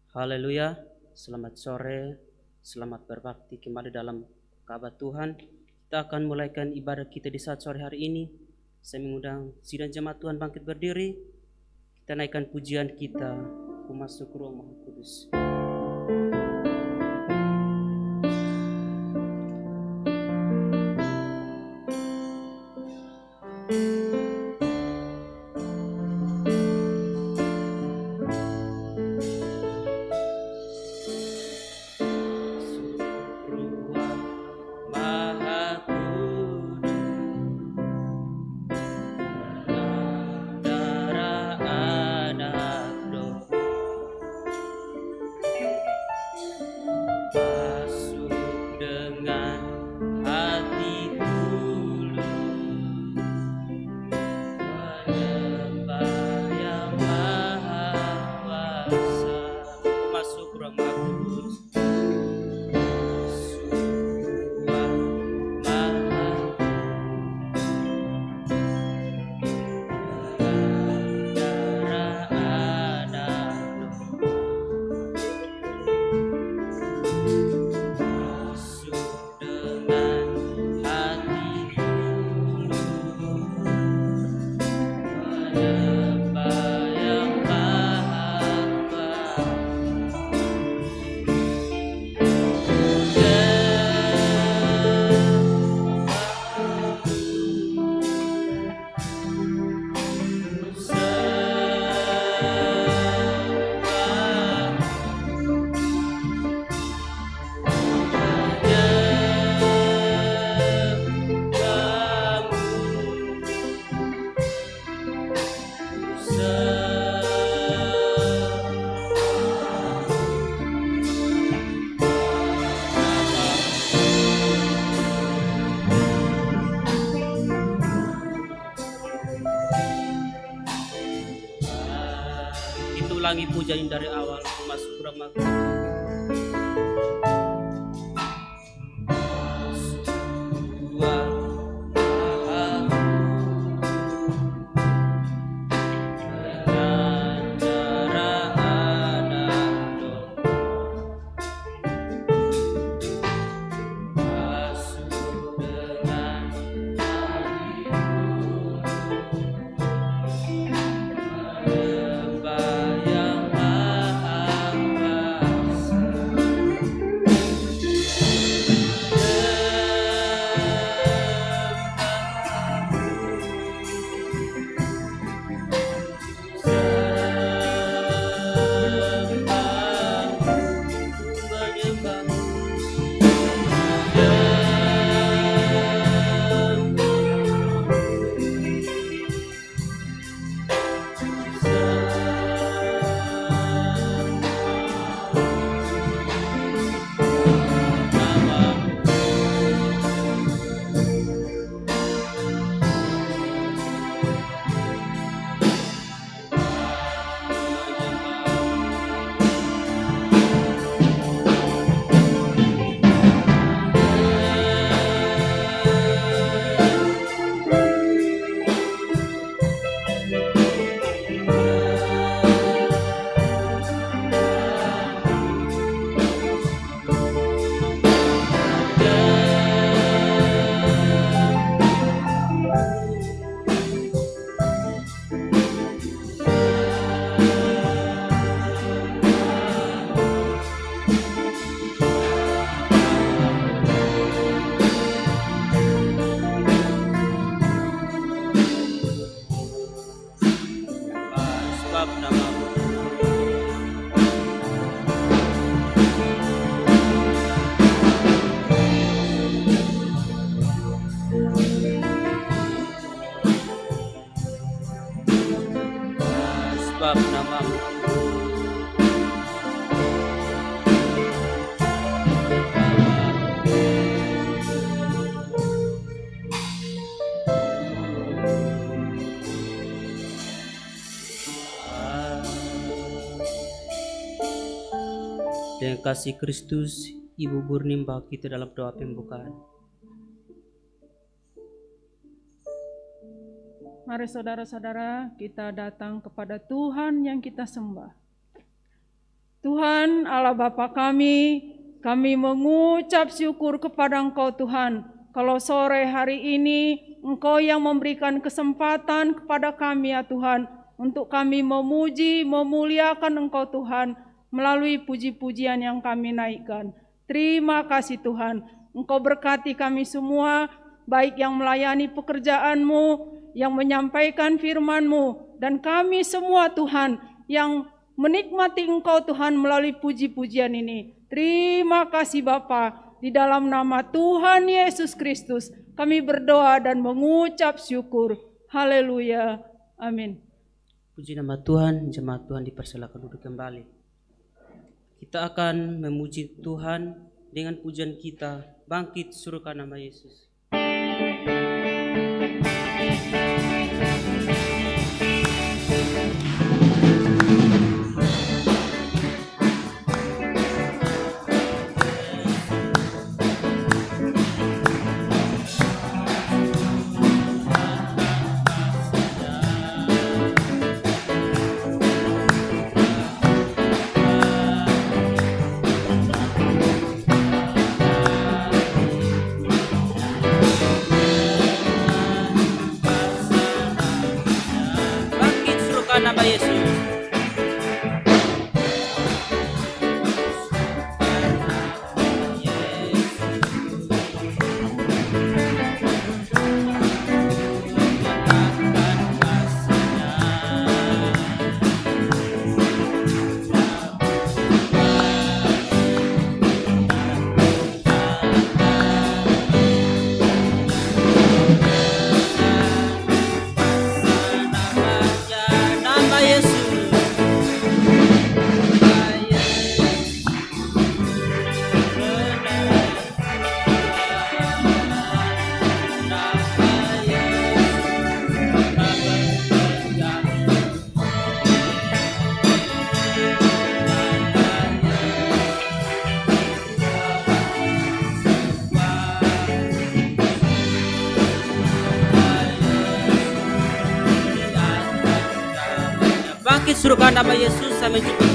Haleluya, selamat sore, selamat berbakti kembali dalam kabar Tuhan. Kita akan mulaikan ibadah kita di saat sore hari ini. Saya mengundang sidang jemaat Tuhan bangkit berdiri. Kita naikkan pujian kita, Ku masuk ruang Maha Kudus. Ulangi pujian dari awal, Ku masuk ruang Maha sebab namamu. Dengan kasih Kristus, Ibu Guru nimba kita dalam doa pembukaan. Mari saudara-saudara, kita datang kepada Tuhan yang kita sembah. Tuhan Tuhan, Allah Bapa kami mengucap syukur kepada Engkau Tuhan. Kalau sore hari ini Engkau yang memberikan kesempatan kepada kami ya Tuhan, untuk kami memuji, memuliakan Engkau Tuhan, melalui puji-pujian yang kami naikkan. Terima kasih Tuhan, Engkau berkati kami semua, baik yang melayani pekerjaan-Mu, yang menyampaikan firman-Mu, dan kami semua Tuhan, yang menikmati Engkau Tuhan melalui puji-pujian ini. Terima kasih Bapa, di dalam nama Tuhan Yesus Kristus, kami berdoa dan mengucap syukur. Haleluya. Amin. Puji nama Tuhan, jemaat Tuhan dipersilakan duduk kembali. Kita akan memuji Tuhan dengan pujian kita, bangkit suruhkan nama Yesus. Nama Yesus. Bangkit suruhkan nama Yesus sampai jumpa.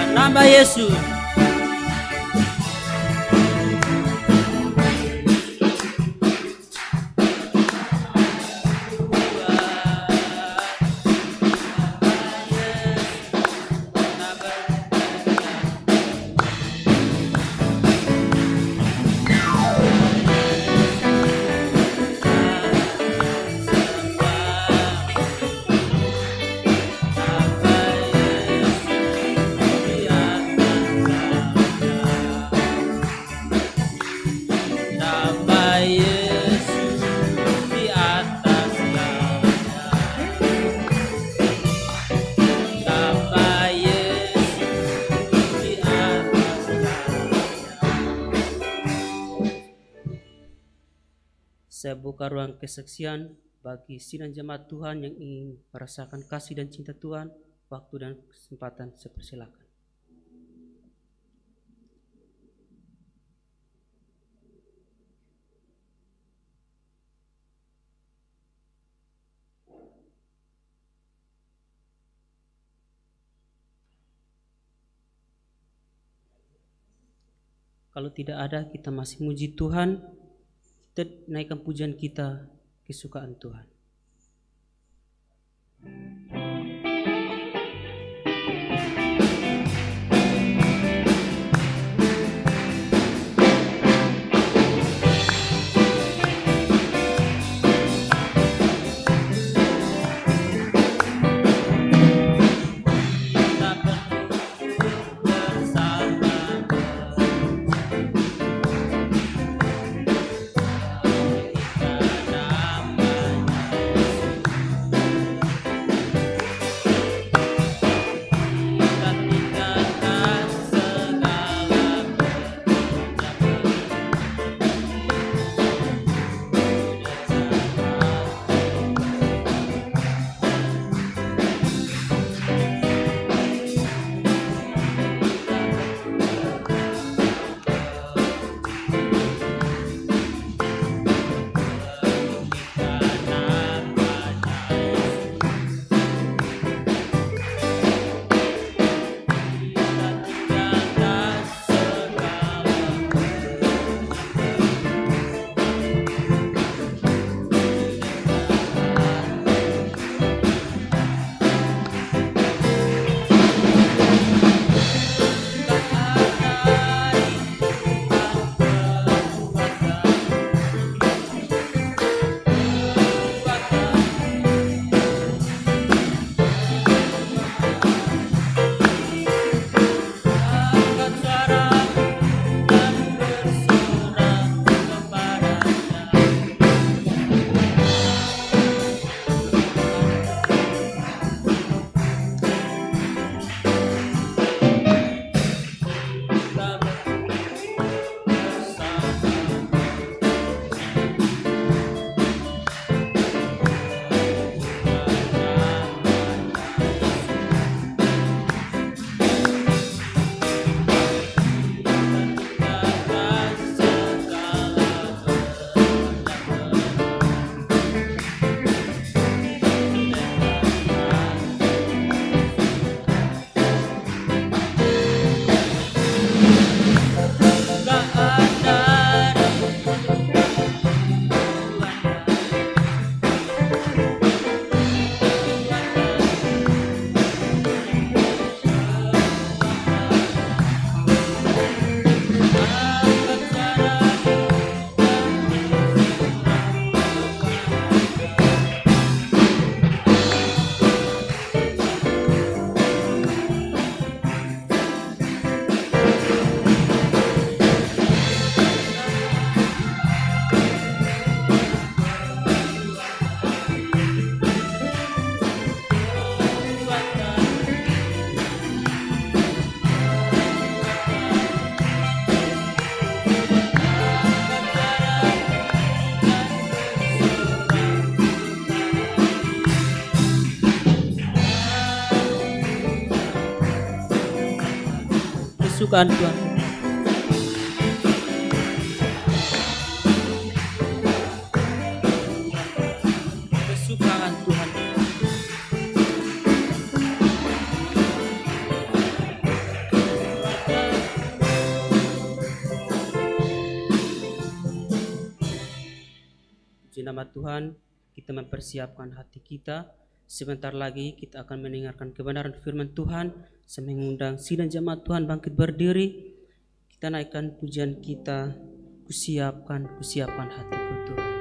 Nama Yesus. Saya buka ruang kesaksian bagi sidang jemaat Tuhan yang ingin merasakan kasih dan cinta Tuhan. Waktu dan kesempatan saya persilakan. Kalau tidak ada, kita masih muji Tuhan. Kita naikkan pujian kita, kesukaan Tuhan. kesukaan Tuhan. Kesukaan Tuhan. Puji nama Tuhan, kita mempersiapkan hati kita. Sebentar lagi kita akan mendengarkan kebenaran firman Tuhan. Saya mengundang sidang jemaat Tuhan bangkit berdiri. Kita naikkan pujian kita, kusiapkan hatiku Tuhan.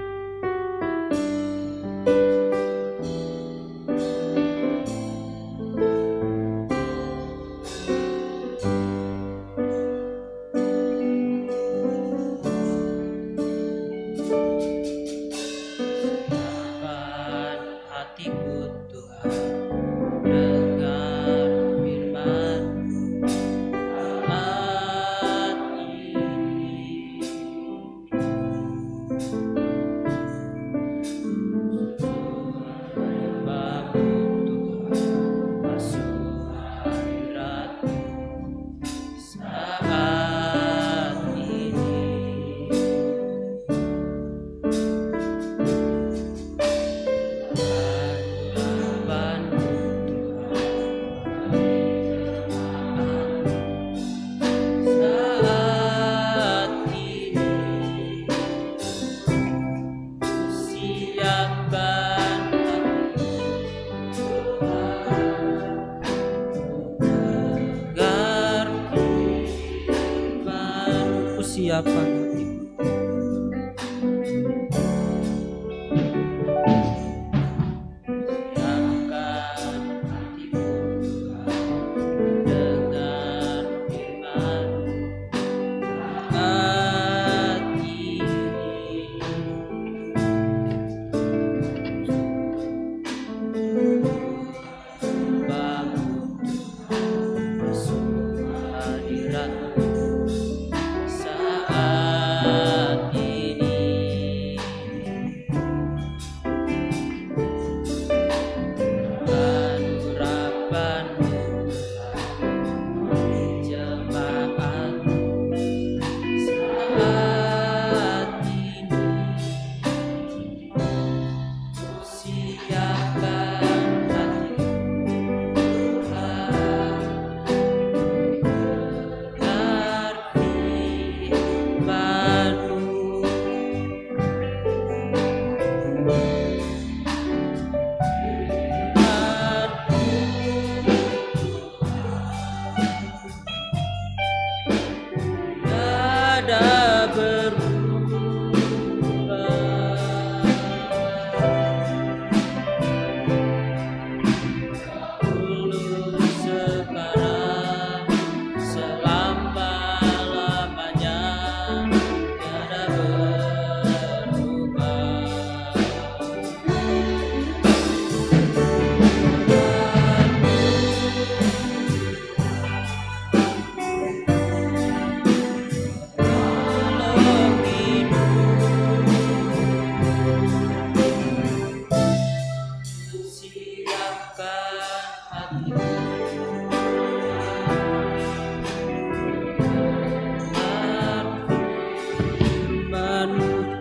Siapkan hatiku. Siapkan hatiku dengan firman hati. Bangun masuk hadirat-Mu.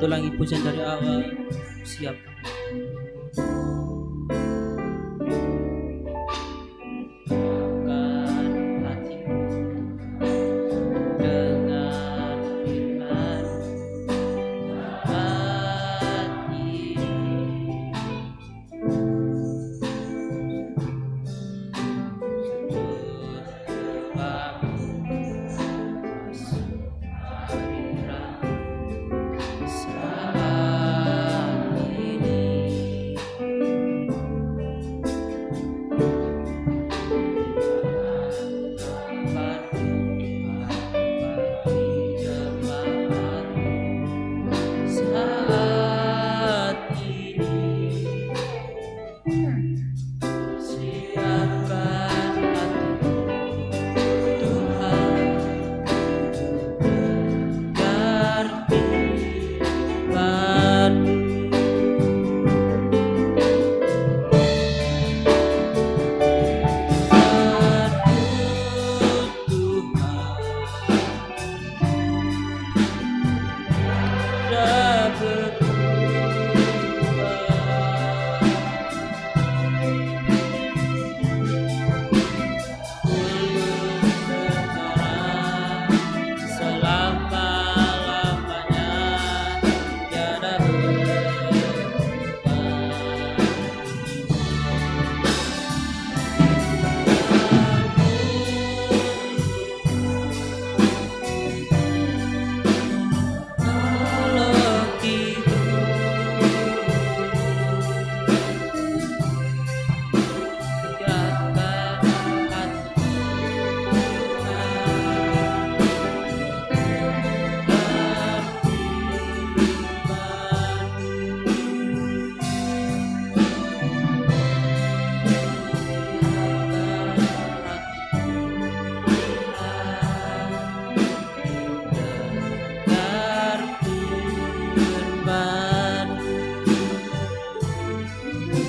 Ulangi pujian dari awal. Siapkan. Ini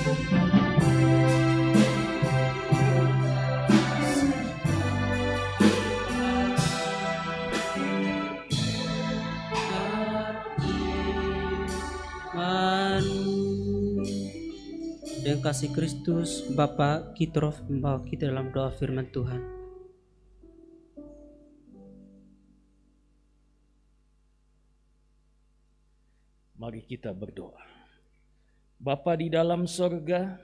Dengan kasih Kristus, Bapa, kita roh membawa kita dalam doa firman Tuhan. Mari kita berdoa. Bapa di dalam sorga,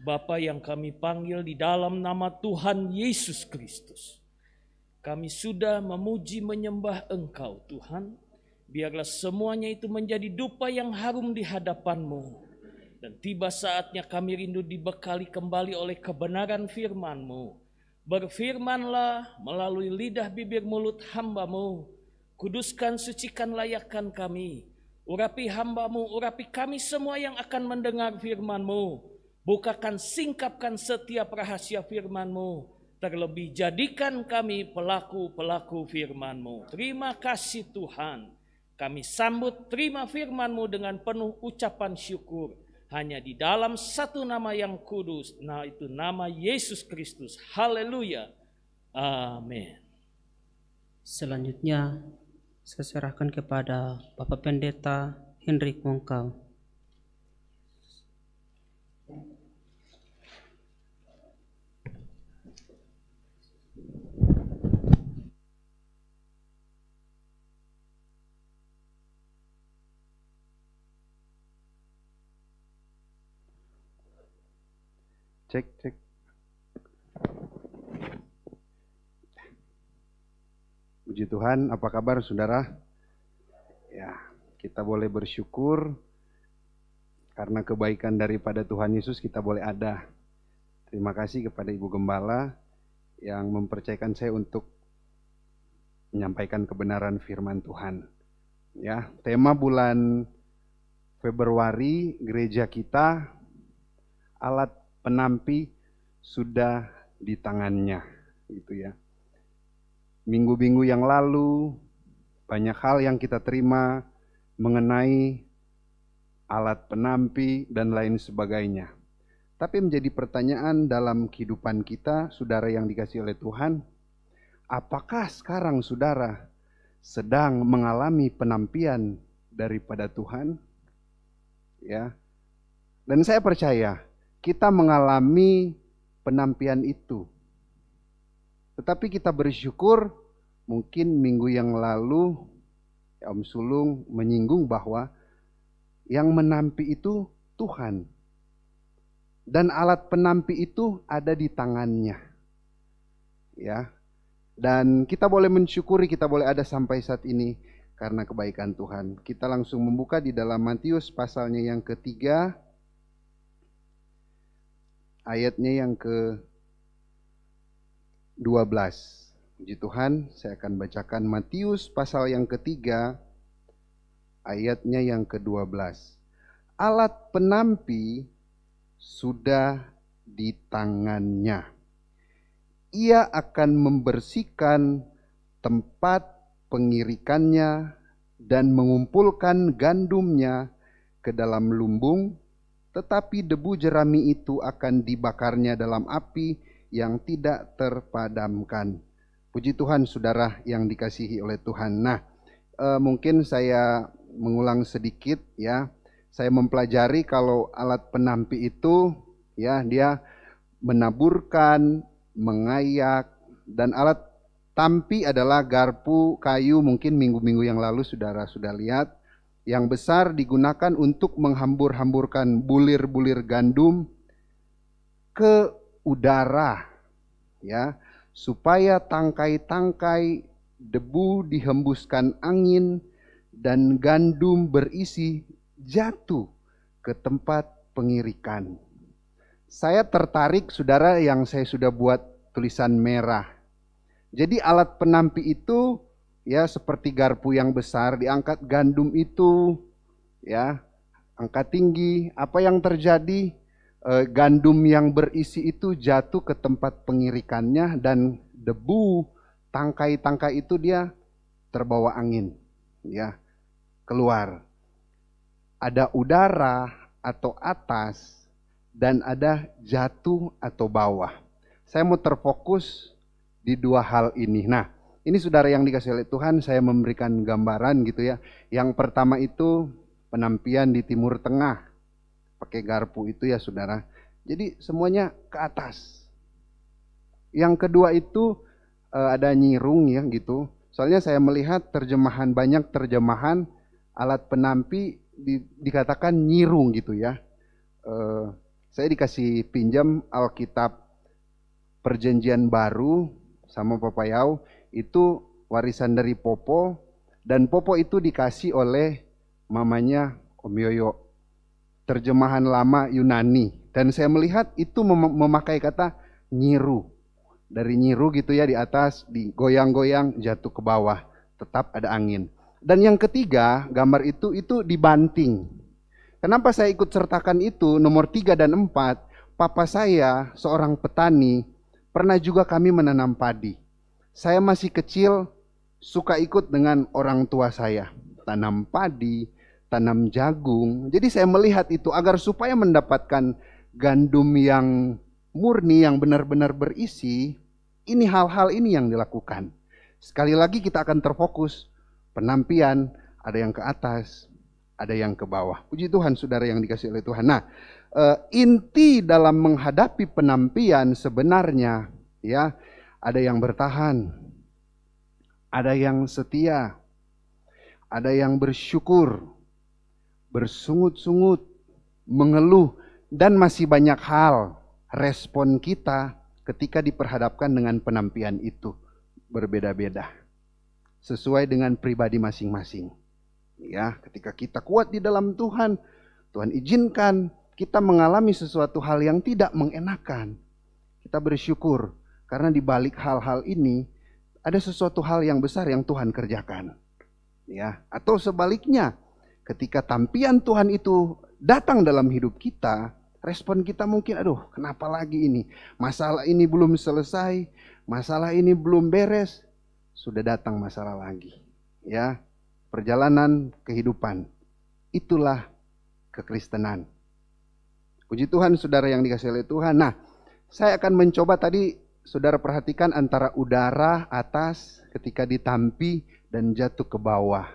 Bapa yang kami panggil di dalam nama Tuhan Yesus Kristus. Kami sudah memuji menyembah Engkau Tuhan. Biarlah semuanya itu menjadi dupa yang harum di hadapan-Mu. Dan tiba saatnya kami rindu dibekali kembali oleh kebenaran firman-Mu. Berfirmanlah melalui lidah bibir mulut hamba-Mu. Kuduskan, sucikan, layakkan kami. Urapi hamba-Mu, urapi kami semua yang akan mendengar firman-Mu. Bukakan, singkapkan setiap rahasia firman-Mu. Terlebih jadikan kami pelaku-pelaku firman-Mu. Terima kasih Tuhan. Kami sambut terima firman-Mu dengan penuh ucapan syukur. Hanya di dalam satu nama yang kudus, nah itu nama Yesus Kristus. Haleluya. Amin. Selanjutnya, saya serahkan kepada Bapak Pendeta Hendrik Mongkau. Cek. Puji Tuhan, apa kabar saudara? Ya, kita boleh bersyukur karena kebaikan daripada Tuhan Yesus kita boleh ada. Terima kasih kepada Ibu Gembala yang mempercayakan saya untuk menyampaikan kebenaran firman Tuhan. Ya, tema bulan Februari gereja kita, alat penampi sudah di tangannya, gitu ya. Minggu-minggu yang lalu banyak hal yang kita terima mengenai alat penampi dan lain sebagainya. Tapi menjadi pertanyaan dalam kehidupan kita, saudara yang dikasihi oleh Tuhan, apakah sekarang saudara sedang mengalami penampian daripada Tuhan? Ya. Dan saya percaya kita mengalami penampian itu. Tetapi kita bersyukur mungkin minggu yang lalu Om Sulung menyinggung bahwa yang menampi itu Tuhan. Dan alat penampi itu ada di tangannya. Ya. Dan kita boleh mensyukuri, kita boleh ada sampai saat ini karena kebaikan Tuhan. Kita langsung membuka di dalam Matius pasalnya yang ketiga. Ayatnya yang ke-12. Puji Tuhan, saya akan bacakan Matius pasal yang ketiga, ayatnya yang ke-12. Alat penampi sudah di tangannya. Ia akan membersihkan tempat pengirikannya dan mengumpulkan gandumnya ke dalam lumbung, tetapi debu jerami itu akan dibakarnya dalam api yang tidak terpadamkan. Puji Tuhan saudara yang dikasihi oleh Tuhan. Nah, mungkin saya mengulang sedikit ya. Saya mempelajari kalau alat penampi itu ya dia menaburkan, mengayak, dan alat tampi adalah garpu kayu. Mungkin minggu-minggu yang lalu saudara sudah lihat. Yang besar digunakan untuk menghambur-hamburkan bulir-bulir gandum ke udara, ya, supaya tangkai-tangkai debu dihembuskan angin dan gandum berisi jatuh ke tempat pengirikan. Saya tertarik saudara yang saya sudah buat tulisan merah. Jadi alat penampi itu ya seperti garpu yang besar diangkat gandum itu ya angkat tinggi. Apa yang terjadi? Gandum yang berisi itu jatuh ke tempat pengirikannya dan debu tangkai-tangkai itu dia terbawa angin ya keluar. Ada udara atau atas dan ada jatuh atau bawah. Saya mau terfokus di dua hal ini. Nah, ini saudara yang dikasih oleh Tuhan, saya memberikan gambaran gitu ya. Yang pertama itu penampian di Timur Tengah, pakai garpu itu ya saudara. Jadi semuanya ke atas. Yang kedua itu ada nyirung ya gitu. Soalnya saya melihat banyak terjemahan alat penampi dikatakan nyirung gitu ya. Saya dikasih pinjam Alkitab Perjanjian Baru sama Papa Yau, itu warisan dari Popo, dan Popo itu dikasih oleh mamanya Om Yoyo, terjemahan lama Yunani, dan saya melihat itu memakai kata nyiru, dari nyiru gitu ya, di atas digoyang-goyang jatuh ke bawah, tetap ada angin. Dan yang ketiga gambar itu dibanting. Kenapa saya ikut sertakan itu? Nomor 3 dan 4, papa saya seorang petani, pernah juga kami menanam padi. Saya masih kecil, suka ikut dengan orang tua saya. Tanam padi, tanam jagung. Jadi saya melihat itu agar supaya mendapatkan gandum yang murni, yang benar-benar berisi. Ini hal-hal ini yang dilakukan. Sekali lagi kita akan terfokus. Penampian, ada yang ke atas, ada yang ke bawah. Puji Tuhan saudara yang dikasih oleh Tuhan. Nah, inti dalam menghadapi penampian sebenarnya ya, ada yang bertahan, ada yang setia, ada yang bersyukur, bersungut-sungut, mengeluh, dan masih banyak hal. Respon kita ketika diperhadapkan dengan penampian itu berbeda-beda, sesuai dengan pribadi masing-masing. Ya, ketika kita kuat di dalam Tuhan, Tuhan izinkan kita mengalami sesuatu hal yang tidak mengenakan. Kita bersyukur karena di balik hal-hal ini ada sesuatu hal yang besar yang Tuhan kerjakan. Ya, atau sebaliknya, ketika tampilan Tuhan itu datang dalam hidup kita, respon kita mungkin, aduh, kenapa lagi ini? Masalah ini belum selesai, masalah ini belum beres, sudah datang masalah lagi. Ya, perjalanan kehidupan, itulah kekristenan. Puji Tuhan saudara yang dikasihi oleh Tuhan. Nah, saya akan mencoba tadi saudara perhatikan antara udara atas ketika ditampi dan jatuh ke bawah.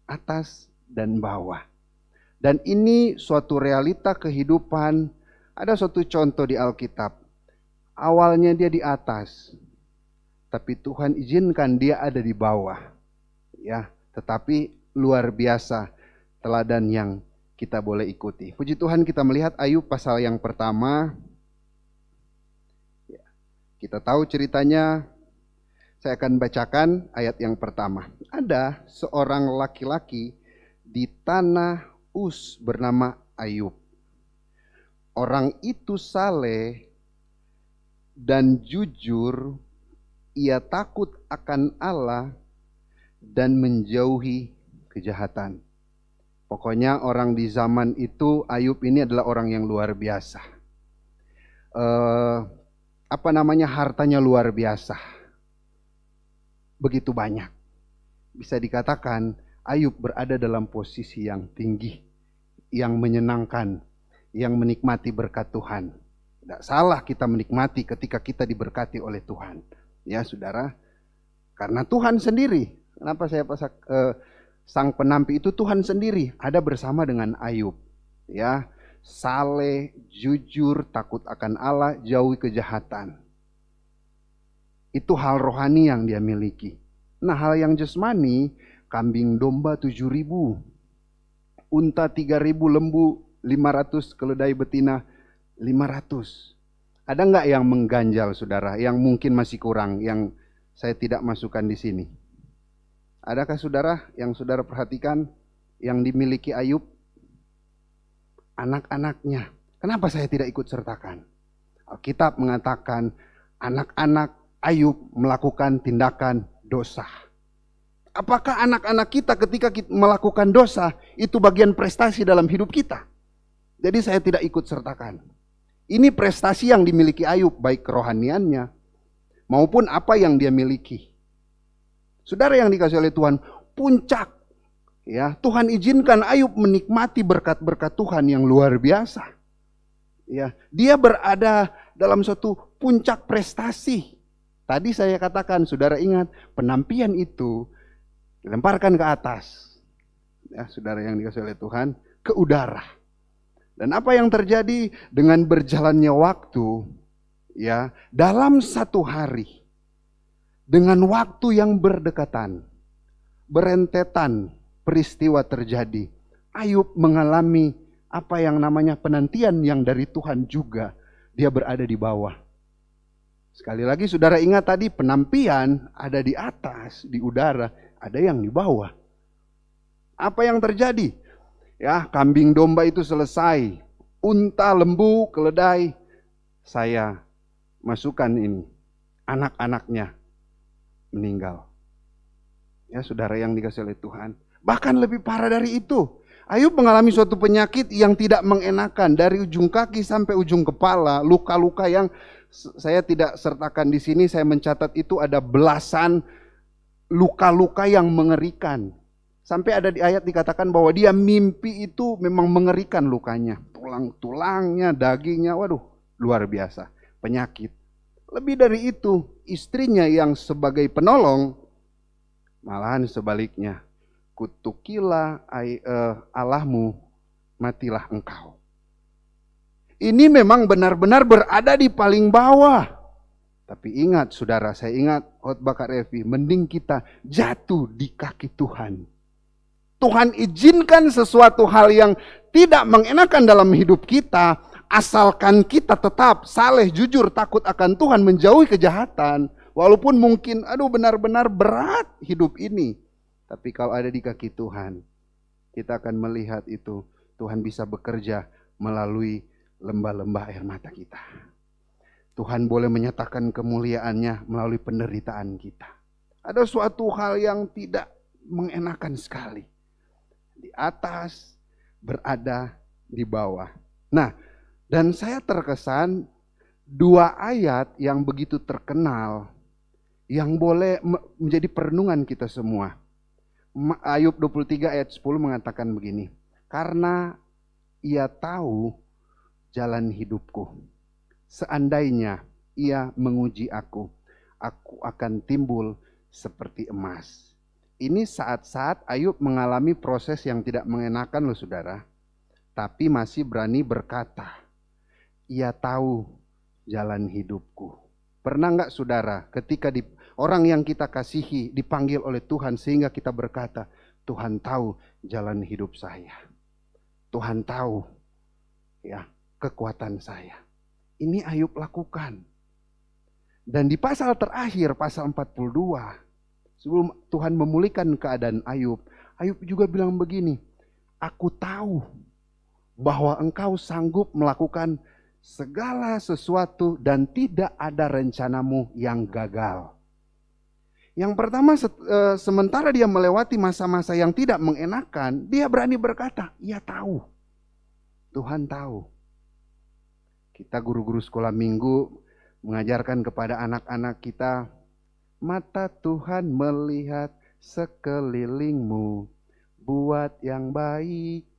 Atas dan bawah. Dan ini suatu realita kehidupan. Ada suatu contoh di Alkitab. Awalnya dia di atas, tapi Tuhan izinkan dia ada di bawah. Ya, tetapi luar biasa teladan yang kita boleh ikuti. Puji Tuhan, kita melihat Ayub pasal yang pertama. Kita tahu ceritanya, saya akan bacakan ayat yang pertama. Ada seorang laki-laki di tanah Uz bernama Ayub. Orang itu saleh dan jujur, ia takut akan Allah dan menjauhi kejahatan. Pokoknya orang di zaman itu, Ayub ini adalah orang yang luar biasa. Hartanya luar biasa. Begitu banyak. Bisa dikatakan Ayub berada dalam posisi yang tinggi, yang menyenangkan, yang menikmati berkat Tuhan. Tidak salah kita menikmati ketika kita diberkati oleh Tuhan. Ya saudara, karena Tuhan sendiri. Kenapa saya pasak sang penampi itu Tuhan sendiri ada bersama dengan Ayub. Ya, saleh, jujur, takut akan Allah, jauhi kejahatan. Itu hal rohani yang dia miliki. Nah, hal yang jasmani, kambing domba 7.000, unta 3.000, lembu 500, keledai betina 500. Ada nggak yang mengganjal saudara, yang mungkin masih kurang, yang saya tidak masukkan di sini? Adakah saudara yang saudara perhatikan yang dimiliki Ayub? Anak-anaknya. Kenapa saya tidak ikut sertakan? Alkitab mengatakan anak-anak Ayub melakukan tindakan dosa. Apakah anak-anak kita ketika kita melakukan dosa itu bagian prestasi dalam hidup kita? Jadi saya tidak ikut sertakan. Ini prestasi yang dimiliki Ayub, baik kerohaniannya maupun apa yang dia miliki. Saudara yang dikasihi oleh Tuhan, puncak. Ya, Tuhan izinkan Ayub menikmati berkat-berkat Tuhan yang luar biasa. Ya, dia berada dalam suatu puncak prestasi. Tadi saya katakan, saudara ingat, penampian itu dilemparkan ke atas. Ya, saudara yang dikasihi oleh Tuhan, ke udara. Dan apa yang terjadi dengan berjalannya waktu, ya, dalam satu hari, dengan waktu yang berdekatan, berentetan peristiwa terjadi, Ayub mengalami apa yang namanya penantian yang dari Tuhan juga. Dia berada di bawah. Sekali lagi saudara ingat tadi, penampian ada di atas, di udara, ada yang di bawah. Apa yang terjadi? Ya, kambing domba itu selesai, unta, lembu, keledai, saya masukkan ini, anak-anaknya meninggal. Ya, saudara yang dikasihi oleh Tuhan. Bahkan lebih parah dari itu. Ayub mengalami suatu penyakit yang tidak mengenakan, dari ujung kaki sampai ujung kepala, luka-luka yang saya tidak sertakan di sini. Saya mencatat itu ada belasan luka-luka yang mengerikan. Sampai ada di ayat dikatakan bahwa dia mimpi itu memang mengerikan lukanya. Tulang-tulangnya, dagingnya, waduh, luar biasa. Penyakit. Lebih dari itu, istrinya yang sebagai penolong, malahan sebaliknya. Kutukilah Allahmu, matilah engkau. Ini memang benar-benar berada di paling bawah. Tapi ingat saudara, saya ingat khotbah Kak Revi, mending kita jatuh di kaki Tuhan. Tuhan izinkan sesuatu hal yang tidak mengenakan dalam hidup kita, asalkan kita tetap saleh, jujur, takut akan Tuhan, menjauhi kejahatan. Walaupun mungkin, aduh benar-benar berat hidup ini. Tapi kalau ada di kaki Tuhan, kita akan melihat itu. Tuhan bisa bekerja melalui lembah-lembah air mata kita. Tuhan boleh menyatakan kemuliaannya melalui penderitaan kita. Ada suatu hal yang tidak mengenakan sekali. Di atas, berada di bawah. Nah, dan saya terkesan dua ayat yang begitu terkenal, yang boleh menjadi perenungan kita semua. Ayub 23 ayat 10 mengatakan begini, karena ia tahu jalan hidupku, seandainya ia menguji aku akan timbul seperti emas. Ini saat-saat Ayub mengalami proses yang tidak mengenakan loh saudara, tapi masih berani berkata, ia tahu jalan hidupku. Pernah enggak saudara ketika orang yang kita kasihi dipanggil oleh Tuhan sehingga kita berkata, Tuhan tahu jalan hidup saya. Tuhan tahu ya kekuatan saya. Ini Ayub lakukan. Dan di pasal terakhir, pasal 42, sebelum Tuhan memulihkan keadaan Ayub, Ayub juga bilang begini, aku tahu bahwa engkau sanggup melakukan segala sesuatu dan tidak ada rencanamu yang gagal. Yang pertama, sementara dia melewati masa-masa yang tidak mengenakan, dia berani berkata, ia tahu. Tuhan tahu. Kita guru-guru sekolah minggu mengajarkan kepada anak-anak kita, mata Tuhan melihat sekelilingmu, buat yang baik,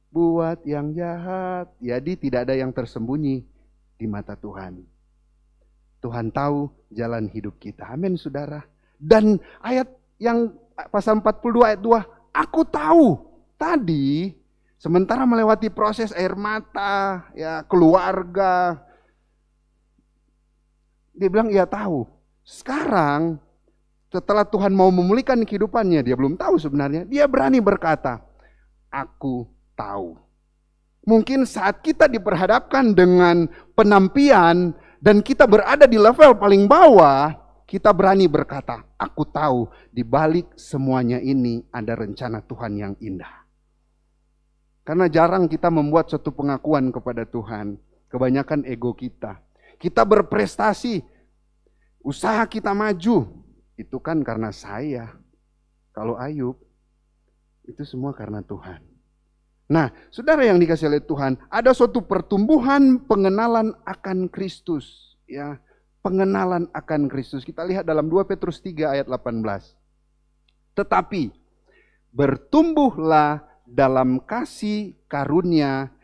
buat yang jahat. Jadi tidak ada yang tersembunyi di mata Tuhan. Tuhan tahu jalan hidup kita. Amin saudara. Dan ayat yang pasal 42 ayat 2, aku tahu tadi sementara melewati proses air mata, ya keluarga, dia bilang ia tahu. Sekarang setelah Tuhan mau memulihkan kehidupannya, dia belum tahu sebenarnya, dia berani berkata, aku tahu. Mungkin saat kita diperhadapkan dengan penampian dan kita berada di level paling bawah, kita berani berkata, aku tahu di balik semuanya ini ada rencana Tuhan yang indah. Karena jarang kita membuat suatu pengakuan kepada Tuhan. Kebanyakan ego kita. Kita berprestasi, usaha kita maju. Itu kan karena saya. Kalau Ayub, itu semua karena Tuhan. Nah, saudara yang dikasihi oleh Tuhan, ada suatu pertumbuhan pengenalan akan Kristus. Ya, pengenalan akan Kristus. Kita lihat dalam 2 Petrus 3 ayat 18. Tetapi bertumbuhlah dalam kasih karunia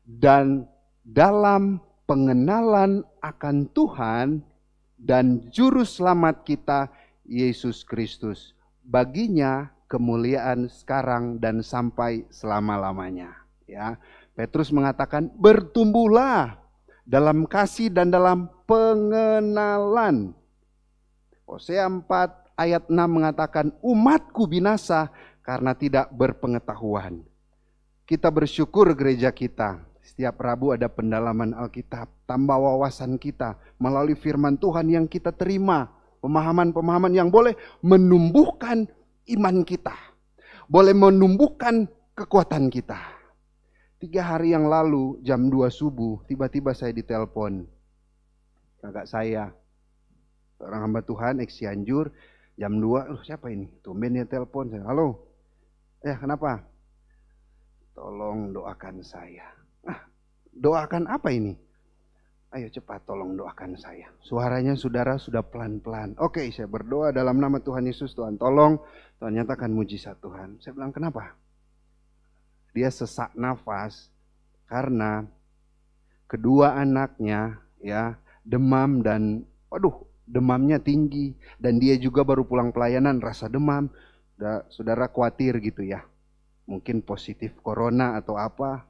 dan dalam pengenalan akan Tuhan dan Juru Selamat kita, Yesus Kristus. Baginya kemuliaan sekarang dan sampai selama-lamanya. Ya, Petrus mengatakan, bertumbuhlah dalam kasih dan dalam pengenalan. Hosea 4 ayat 6 mengatakan, umatku binasa karena tidak berpengetahuan. Kita bersyukur gereja kita, setiap Rabu ada pendalaman Alkitab, tambah wawasan kita melalui firman Tuhan yang kita terima, pemahaman-pemahaman yang boleh menumbuhkan iman kita, boleh menumbuhkan kekuatan kita. 3 hari yang lalu jam 2 subuh tiba-tiba saya ditelepon kakak saya, orang hamba Tuhan ex Cianjur, jam 2, siapa ini? Tumben dia telepon saya. Halo. Kenapa? Tolong doakan saya. Doakan apa ini? Ayo cepat tolong doakan saya. Suaranya saudara sudah pelan-pelan. Oke, saya berdoa dalam nama Tuhan Yesus, Tuhan tolong, Tuhan nyatakan mujizat Tuhan. Saya bilang, kenapa? Dia sesak nafas karena kedua anaknya ya demam dan demamnya tinggi, dan dia juga baru pulang pelayanan rasa demam. Saudara khawatir gitu ya, mungkin positif corona atau apa.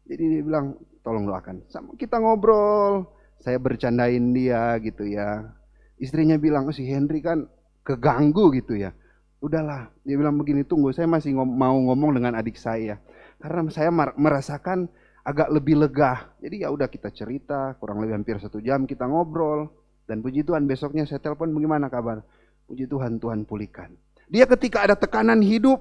Jadi dia bilang tolong doakan. Kita ngobrol, saya bercandain dia gitu ya. Istrinya bilang, si Henry kan keganggu gitu ya. Udahlah, dia bilang begini, tunggu saya masih mau ngomong dengan adik saya, karena saya merasakan agak lebih lega. Jadi ya udah kita cerita, kurang lebih hampir 1 jam kita ngobrol. Dan puji Tuhan besoknya saya telepon, bagaimana kabar? Puji Tuhan, Tuhan pulihkan. Dia ketika ada tekanan hidup,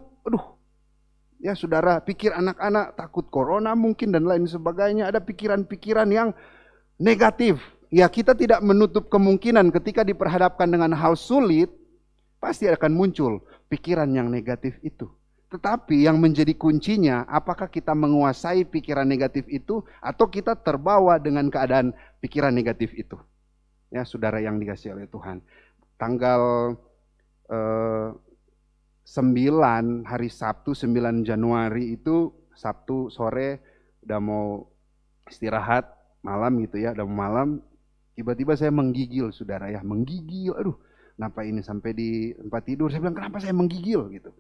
ya saudara, pikir anak-anak takut corona mungkin dan lain sebagainya, ada pikiran-pikiran yang negatif. Ya kita tidak menutup kemungkinan ketika diperhadapkan dengan hal sulit, pasti akan muncul pikiran yang negatif itu. Tetapi yang menjadi kuncinya, apakah kita menguasai pikiran negatif itu atau kita terbawa dengan keadaan pikiran negatif itu. Ya saudara yang dikasihi oleh Tuhan. Tanggal 9 hari Sabtu 9 Januari itu Sabtu sore udah mau istirahat malam gitu ya, udah mau malam, tiba-tiba saya menggigil saudara ya, menggigil. Kenapa ini sampai di tempat tidur? Saya bilang kenapa saya menggigil gitu.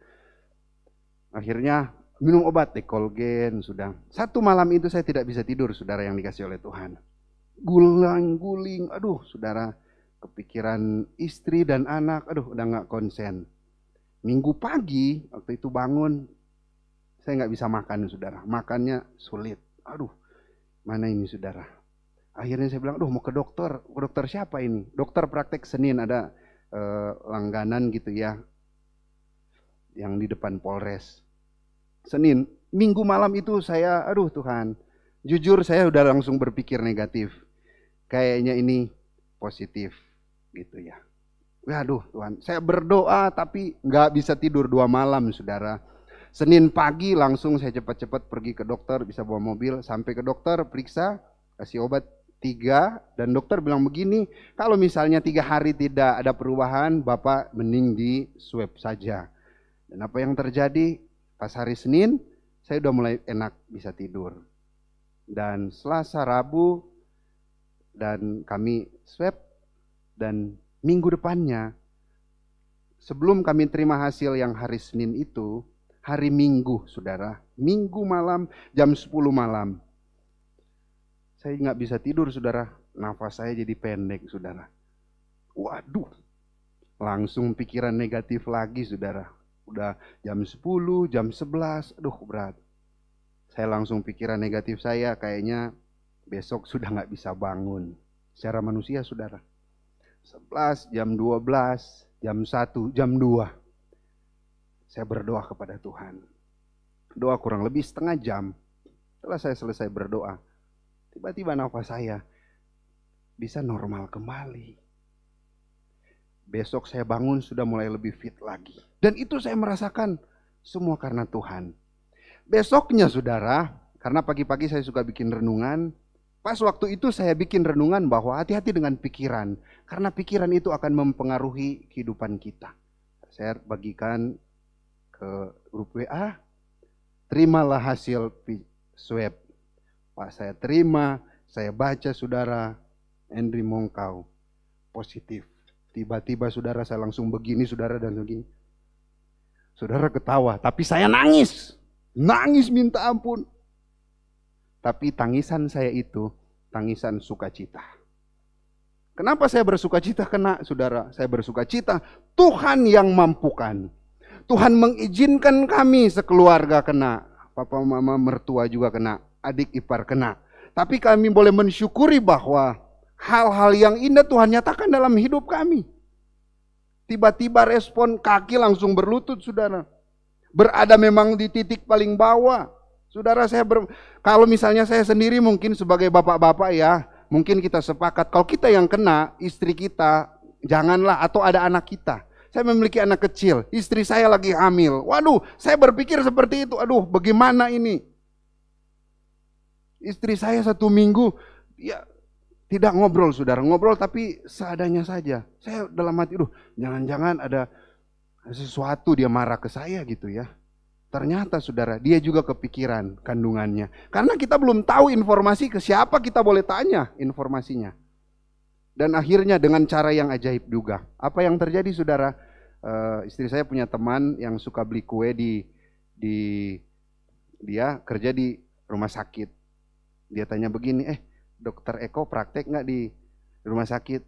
Akhirnya minum obat Dekolgen sudah. 1 malam itu saya tidak bisa tidur saudara yang dikasihi oleh Tuhan. Guling-guling, saudara, kepikiran istri dan anak, udah gak konsen. Minggu pagi waktu itu bangun, saya nggak bisa makan saudara, makannya sulit. Mana ini saudara? Akhirnya saya bilang, mau ke dokter. Ke dokter siapa ini? Dokter praktek Senin, ada langganan gitu ya, yang di depan Polres. Senin, Minggu malam itu saya, Tuhan, jujur saya udah langsung berpikir negatif. Kayaknya ini positif gitu ya. Tuhan, saya berdoa tapi nggak bisa tidur 2 malam saudara. Senin pagi langsung saya cepat-cepat pergi ke dokter, bisa bawa mobil, sampai ke dokter, periksa, kasih obat 3, dan dokter bilang begini, kalau misalnya 3 hari tidak ada perubahan, Bapak mending di swab saja. Dan apa yang terjadi, pas hari Senin, saya udah mulai enak bisa tidur. Dan Selasa, Rabu, dan kami swab, dan minggu depannya, sebelum kami terima hasil yang hari Senin itu, hari Minggu saudara, Minggu malam jam 10 malam, saya nggak bisa tidur saudara, nafas saya jadi pendek saudara. Langsung pikiran negatif lagi saudara. Udah jam 10, jam 11, berat. Saya langsung pikiran negatif saya, kayaknya besok sudah nggak bisa bangun. Secara manusia saudara. 11, jam 12, jam 1, jam 2. Saya berdoa kepada Tuhan. Doa kurang lebih setengah jam. Setelah saya selesai berdoa, tiba-tiba nafas saya bisa normal kembali. Besok saya bangun sudah mulai lebih fit lagi. Dan itu saya merasakan semua karena Tuhan. Besoknya saudara, karena pagi-pagi saya suka bikin renungan, pas waktu itu saya bikin renungan bahwa hati-hati dengan pikiran. Karena pikiran itu akan mempengaruhi kehidupan kita. Saya bagikan ke grup WA. Terimalah hasil swab. Pak saya terima, Saya baca saudara, Henry Mongkau positif. Tiba-tiba saudara saya langsung begini saudara dan begini. Saudara ketawa, tapi saya nangis. Nangis minta ampun. Tapi tangisan saya itu tangisan sukacita. Kenapa saya bersukacita kena saudara? Saya bersukacita Tuhan yang mampukan. Tuhan mengizinkan kami sekeluarga kena. Papa mama mertua juga kena. Adik ipar kena. Tapi kami boleh mensyukuri bahwa hal-hal yang indah Tuhan nyatakan dalam hidup kami. Tiba-tiba respon kaki langsung berlutut saudara. Berada memang di titik paling bawah. Saudara kalau misalnya saya sendiri mungkin sebagai bapak-bapak ya. Mungkin kita sepakat kalau kita yang kena istri kita janganlah atau ada anak kita. Saya memiliki anak kecil, istri saya lagi hamil. Waduh, saya berpikir seperti itu. Aduh, bagaimana ini? Istri saya 1 minggu, ya tidak ngobrol saudara. Ngobrol tapi seadanya saja. Saya dalam hati, jangan-jangan ada sesuatu dia marah ke saya gitu ya. Ternyata saudara, dia juga kepikiran kandungannya. Karena kita belum tahu informasi ke siapa kita boleh tanya informasinya. Dan akhirnya dengan cara yang ajaib juga. Apa yang terjadi saudara? Istri saya punya teman yang suka beli kue dia kerja di rumah sakit. Dia tanya begini, dokter Eko praktek nggak di rumah sakit?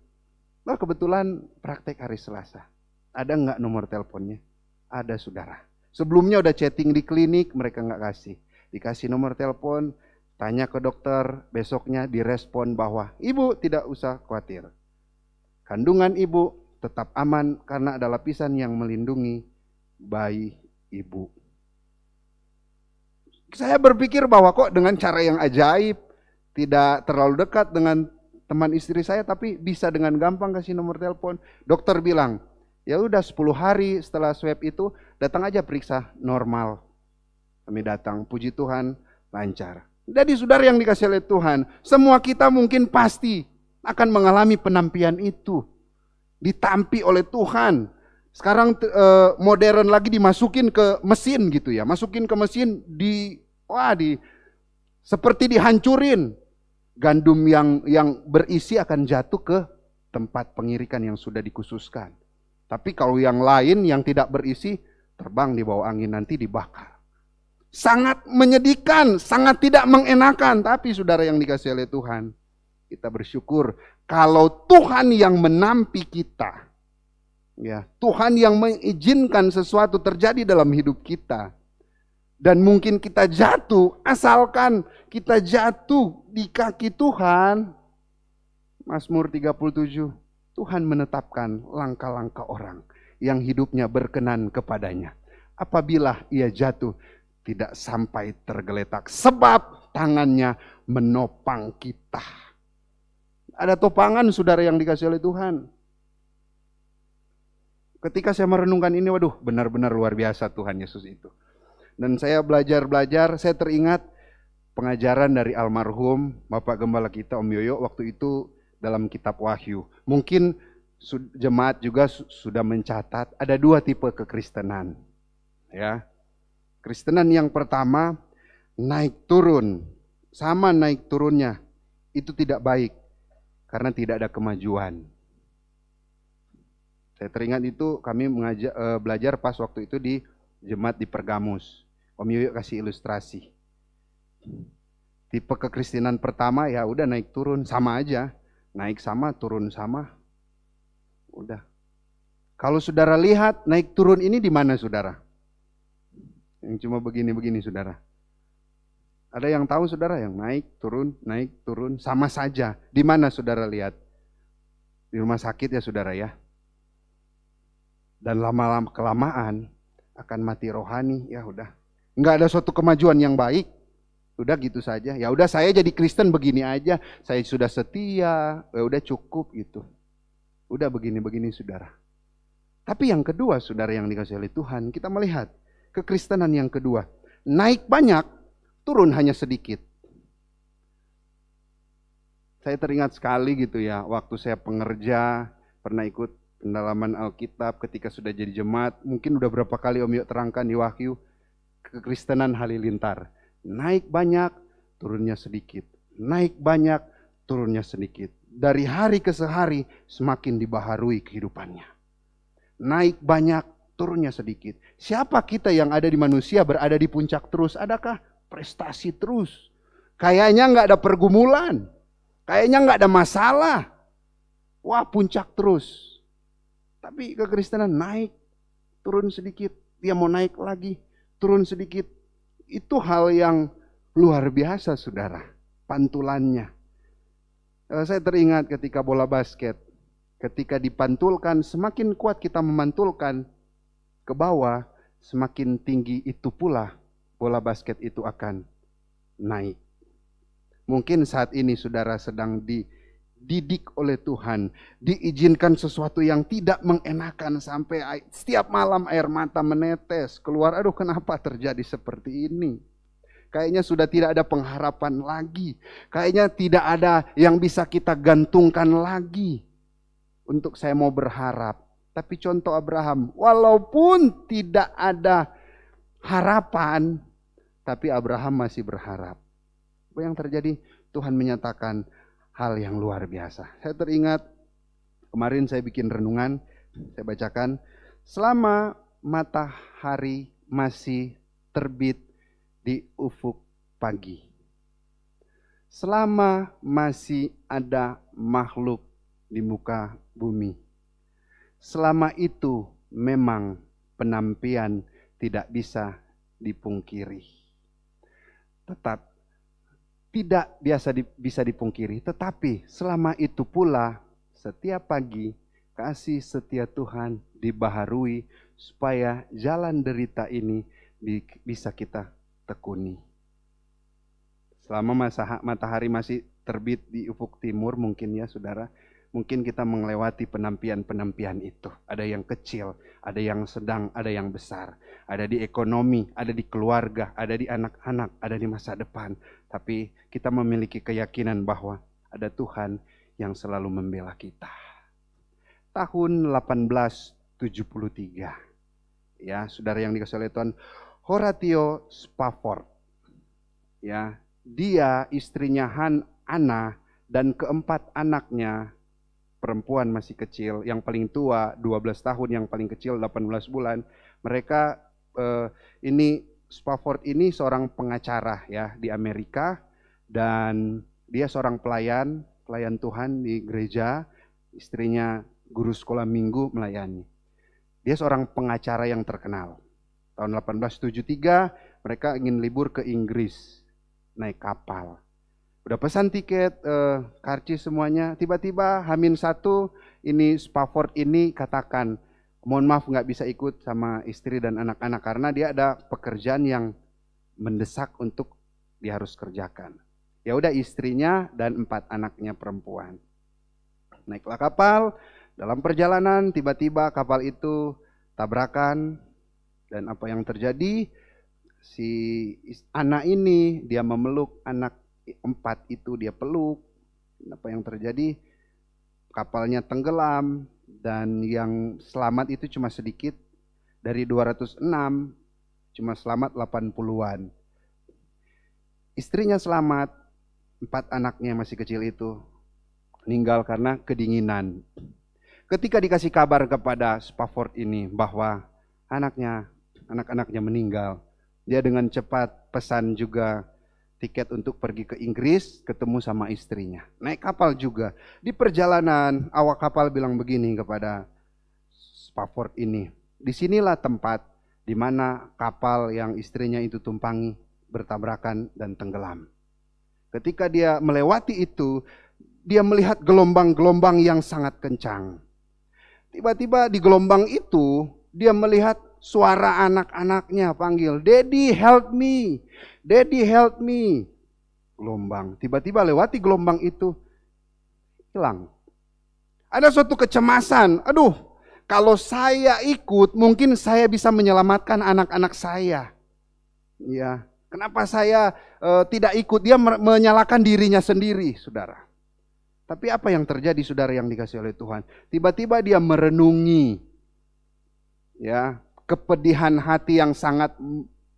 Nah kebetulan praktek hari Selasa. Ada nggak nomor teleponnya? Ada saudara. Sebelumnya udah chatting di klinik, mereka nggak kasih. Dikasih nomor telepon, tanya ke dokter, besoknya direspon bahwa ibu tidak usah khawatir. Kandungan ibu tetap aman karena ada lapisan yang melindungi bayi ibu. Saya berpikir bahwa kok dengan cara yang ajaib, tidak terlalu dekat dengan teman istri saya, tapi bisa dengan gampang kasih nomor telepon. Dokter bilang, ya udah 10 hari setelah swab itu datang aja periksa normal. Kami datang, puji Tuhan lancar. Jadi saudara yang dikasih oleh Tuhan, semua kita mungkin pasti akan mengalami penampian itu. Ditampi oleh Tuhan. Sekarang modern lagi dimasukin ke mesin gitu ya. Masukin ke mesin seperti dihancurin. Gandum yang berisi akan jatuh ke tempat pengirikan yang sudah dikhususkan. Tapi kalau yang lain yang tidak berisi terbang di bawah angin nanti dibakar. Sangat menyedihkan, sangat tidak mengenakan. Tapi saudara yang dikasih oleh Tuhan, kita bersyukur kalau Tuhan yang menampi kita. Ya, Tuhan yang mengizinkan sesuatu terjadi dalam hidup kita. Dan mungkin kita jatuh, asalkan kita jatuh di kaki Tuhan. Mazmur 37, Tuhan menetapkan langkah-langkah orang yang hidupnya berkenan kepadanya. Apabila ia jatuh, tidak sampai tergeletak, sebab tangannya menopang kita. Ada topangan saudara yang dikasih oleh Tuhan. Ketika saya merenungkan ini, waduh benar-benar luar biasa Tuhan Yesus itu. Dan saya belajar, saya teringat pengajaran dari almarhum Bapak Gembala kita Om Yoyo waktu itu dalam kitab Wahyu. Mungkin jemaat juga sudah mencatat ada 2 tipe kekristenan. Ya. Kristenan yang pertama naik turun, sama naik turunnya itu tidak baik karena tidak ada kemajuan. Saya teringat itu kami belajar pas waktu itu di jemaat di Pergamus. Om Yoyo kasih ilustrasi. Tipe kekristenan pertama ya udah naik turun sama aja, naik sama turun sama, udah. Kalau saudara lihat naik turun ini di mana saudara? Yang cuma begini-begini saudara. Ada yang tahu saudara yang naik turun sama saja. Di mana saudara lihat? Di rumah sakit ya saudara ya. Dan lama-lama kelamaan akan mati rohani, ya udah. Enggak ada suatu kemajuan yang baik. Udah gitu saja. Ya udah saya jadi Kristen begini aja. Saya sudah setia, ya udah cukup gitu. Udah begini-begini saudara. Tapi yang kedua saudara yang dikasih oleh Tuhan, kita melihat kekristenan yang kedua. Naik banyak, turun hanya sedikit. Saya teringat sekali gitu ya, waktu saya pengerja, pernah ikut pendalaman Alkitab ketika sudah jadi jemaat. Mungkin udah berapa kali Om Yoyo terangkan di Wahyu. Kekristenan halilintar. Naik banyak, turunnya sedikit. Naik banyak, turunnya sedikit. Dari hari ke hari semakin dibaharui kehidupannya. Naik banyak, turunnya sedikit. Siapa kita yang ada di manusia berada di puncak terus? Adakah prestasi terus? Kayaknya nggak ada pergumulan. Kayaknya nggak ada masalah. Wah, puncak terus. Tapi kekristenan naik, turun sedikit. Dia mau naik lagi, turun sedikit. Itu hal yang luar biasa, saudara. Pantulannya. Saya teringat ketika bola basket. Ketika dipantulkan, semakin kuat kita memantulkan ke bawah, semakin tinggi itu pula bola basket itu akan naik. Mungkin saat ini saudara sedang dididik oleh Tuhan, diizinkan sesuatu yang tidak mengenakan sampai setiap malam air mata menetes keluar. Aduh, kenapa terjadi seperti ini? Kayaknya sudah tidak ada pengharapan lagi. Kayaknya tidak ada yang bisa kita gantungkan lagi. Untuk saya mau berharap. Tapi contoh Abraham, walaupun tidak ada harapan, tapi Abraham masih berharap. Apa yang terjadi? Tuhan menyatakan hal yang luar biasa. Saya teringat, kemarin saya bikin renungan, saya bacakan. Selama matahari masih terbit di ufuk pagi, selama masih ada makhluk di muka bumi, selama itu memang penampian tidak bisa dipungkiri. Tetap tidak bisa dipungkiri, tetapi selama itu pula setiap pagi kasih setia Tuhan dibaharui supaya jalan derita ini bisa kita tekuni. Selama matahari masih terbit di ufuk timur mungkin ya saudara, mungkin kita melewati penampian-penampian itu. Ada yang kecil, ada yang sedang, ada yang besar. Ada di ekonomi, ada di keluarga, ada di anak-anak, ada di masa depan. Tapi kita memiliki keyakinan bahwa ada Tuhan yang selalu membela kita. Tahun 1873, ya saudara yang dikasihi oleh Tuhan, Horatio Spafford, ya, dia, istrinya Anna, dan keempat anaknya, perempuan masih kecil, yang paling tua 12 tahun, yang paling kecil 18 bulan. Mereka ini Spafford ini seorang pengacara ya di Amerika, dan dia seorang pelayan Tuhan di gereja, istrinya guru sekolah minggu melayani. Dia seorang pengacara yang terkenal. Tahun 1873 mereka ingin libur ke Inggris, naik kapal. Udah pesan tiket, karcis semuanya. Tiba-tiba H-1 ini Spafford ini katakan, mohon maaf nggak bisa ikut sama istri dan anak-anak karena dia ada pekerjaan yang mendesak untuk dia harus kerjakan. Ya udah, istrinya dan 4 anaknya perempuan. Naiklah kapal, dalam perjalanan tiba-tiba kapal itu tabrakan. Dan apa yang terjadi, si anak ini dia memeluk anak 4 itu, dia peluk. Apa yang terjadi, kapalnya tenggelam dan yang selamat itu cuma sedikit. Dari 206 cuma selamat 80-an. Istrinya selamat, 4 anaknya masih kecil itu meninggal karena kedinginan. Ketika dikasih kabar kepada Spafford ini bahwa anak-anaknya meninggal, dia dengan cepat pesan juga tiket untuk pergi ke Inggris, ketemu sama istrinya. Naik kapal juga. Di perjalanan, awak kapal bilang begini kepada Spafford ini, disinilah tempat di mana kapal yang istrinya itu tumpangi bertabrakan dan tenggelam. Ketika dia melewati itu, dia melihat gelombang-gelombang yang sangat kencang. Tiba-tiba di gelombang itu, dia melihat suara anak-anaknya panggil, "Daddy help me, Daddy help me." Gelombang, tiba-tiba lewati gelombang itu, hilang. Ada suatu kecemasan, aduh, kalau saya ikut mungkin saya bisa menyelamatkan anak-anak saya. Ya, kenapa saya tidak ikut? Dia menyalahkan dirinya sendiri, saudara. Tapi apa yang terjadi, saudara yang dikasihi oleh Tuhan? Tiba-tiba dia merenungi, ya, kepedihan hati yang sangat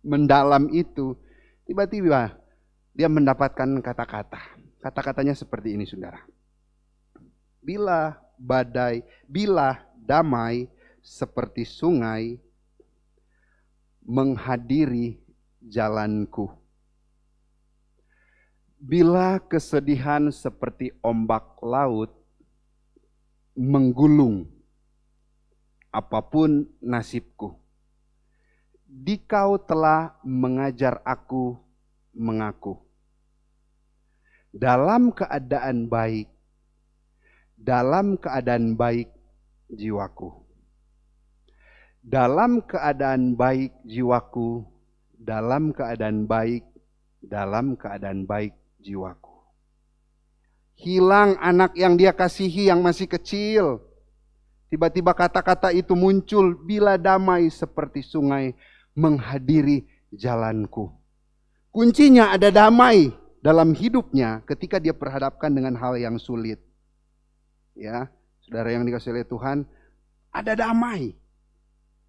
mendalam itu. Tiba-tiba dia mendapatkan kata-kata. Kata-katanya seperti ini, saudara. Bila damai seperti sungai menghadiri jalanku. Bila kesedihan seperti ombak laut menggulung apapun nasibku. Dikau telah mengajar aku mengaku. Dalam keadaan baik jiwaku. Dalam keadaan baik jiwaku, dalam keadaan baik jiwaku. Hilang anak yang dia kasihi yang masih kecil. Tiba-tiba kata-kata itu muncul, bila damai seperti sungai menghadiri jalanku. Kuncinya ada damai dalam hidupnya ketika dia perhadapkan dengan hal yang sulit. Ya, saudara yang dikasihi oleh Tuhan, ada damai.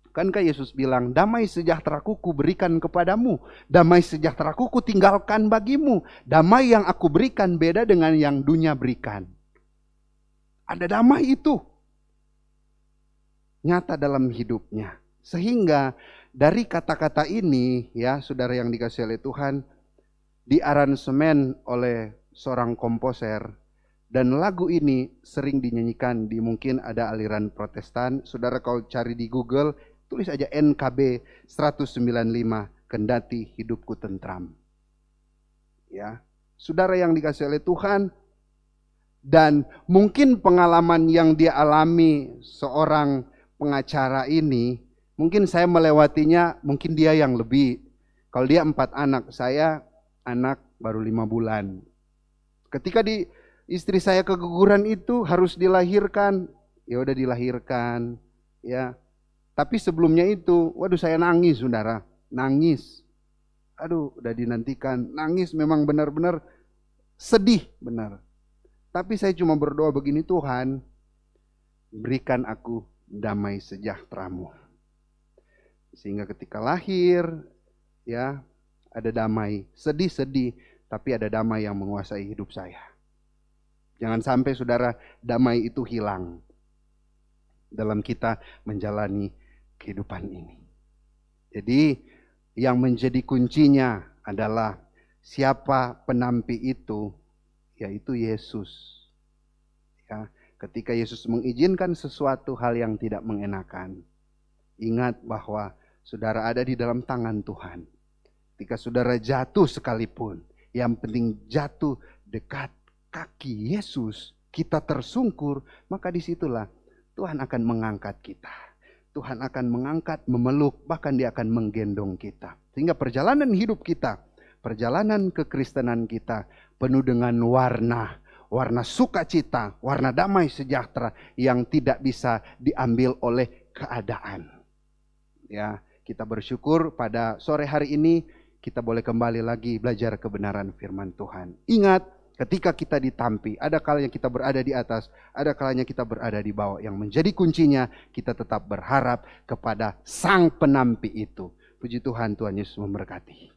Kankah Yesus bilang, damai sejahteraku kuberikan kepadamu, damai sejahteraku kutinggalkan bagimu. Damai yang aku berikan beda dengan yang dunia berikan. Ada damai itu nyata dalam hidupnya. Sehingga dari kata-kata ini, ya saudara yang dikasihi oleh Tuhan, diaransemen oleh seorang komposer, dan lagu ini sering dinyanyikan di mungkin ada aliran Protestan. Saudara kalau cari di Google, tulis aja NKB 195, kendati hidupku tentram. Ya, saudara yang dikasihi oleh Tuhan, dan mungkin pengalaman yang dia alami seorang pengacara ini, mungkin saya melewatinya, mungkin dia yang lebih. Kalau dia 4 anak, saya anak baru 5 bulan. Ketika istri saya keguguran itu harus dilahirkan, ya udah dilahirkan, ya. Tapi sebelumnya itu, waduh saya nangis, saudara, nangis. Aduh, udah dinantikan, nangis memang benar-benar sedih, benar. Tapi saya cuma berdoa begini, Tuhan, berikan aku damai sejahteramu. Sehingga ketika lahir, ya, ada damai, sedih-sedih, tapi ada damai yang menguasai hidup saya. Jangan sampai saudara, damai itu hilang dalam kita menjalani kehidupan ini. Jadi yang menjadi kuncinya adalah siapa penampi itu, yaitu Yesus. Ya, ketika Yesus mengizinkan sesuatu hal yang tidak mengenakan, ingat bahwa saudara ada di dalam tangan Tuhan. Ketika saudara jatuh sekalipun, yang penting jatuh dekat kaki Yesus, kita tersungkur, maka disitulah Tuhan akan mengangkat kita. Tuhan akan mengangkat, memeluk, bahkan dia akan menggendong kita. Sehingga perjalanan hidup kita, perjalanan kekristenan kita penuh dengan warna sukacita, warna damai sejahtera yang tidak bisa diambil oleh keadaan. Ya, kita bersyukur pada sore hari ini kita boleh kembali lagi belajar kebenaran firman Tuhan. Ingat, ketika kita ditampi, ada kalanya kita berada di atas, ada kalanya kita berada di bawah. Yang menjadi kuncinya, kita tetap berharap kepada sang penampi itu. Puji Tuhan, Tuhan Yesus memberkati.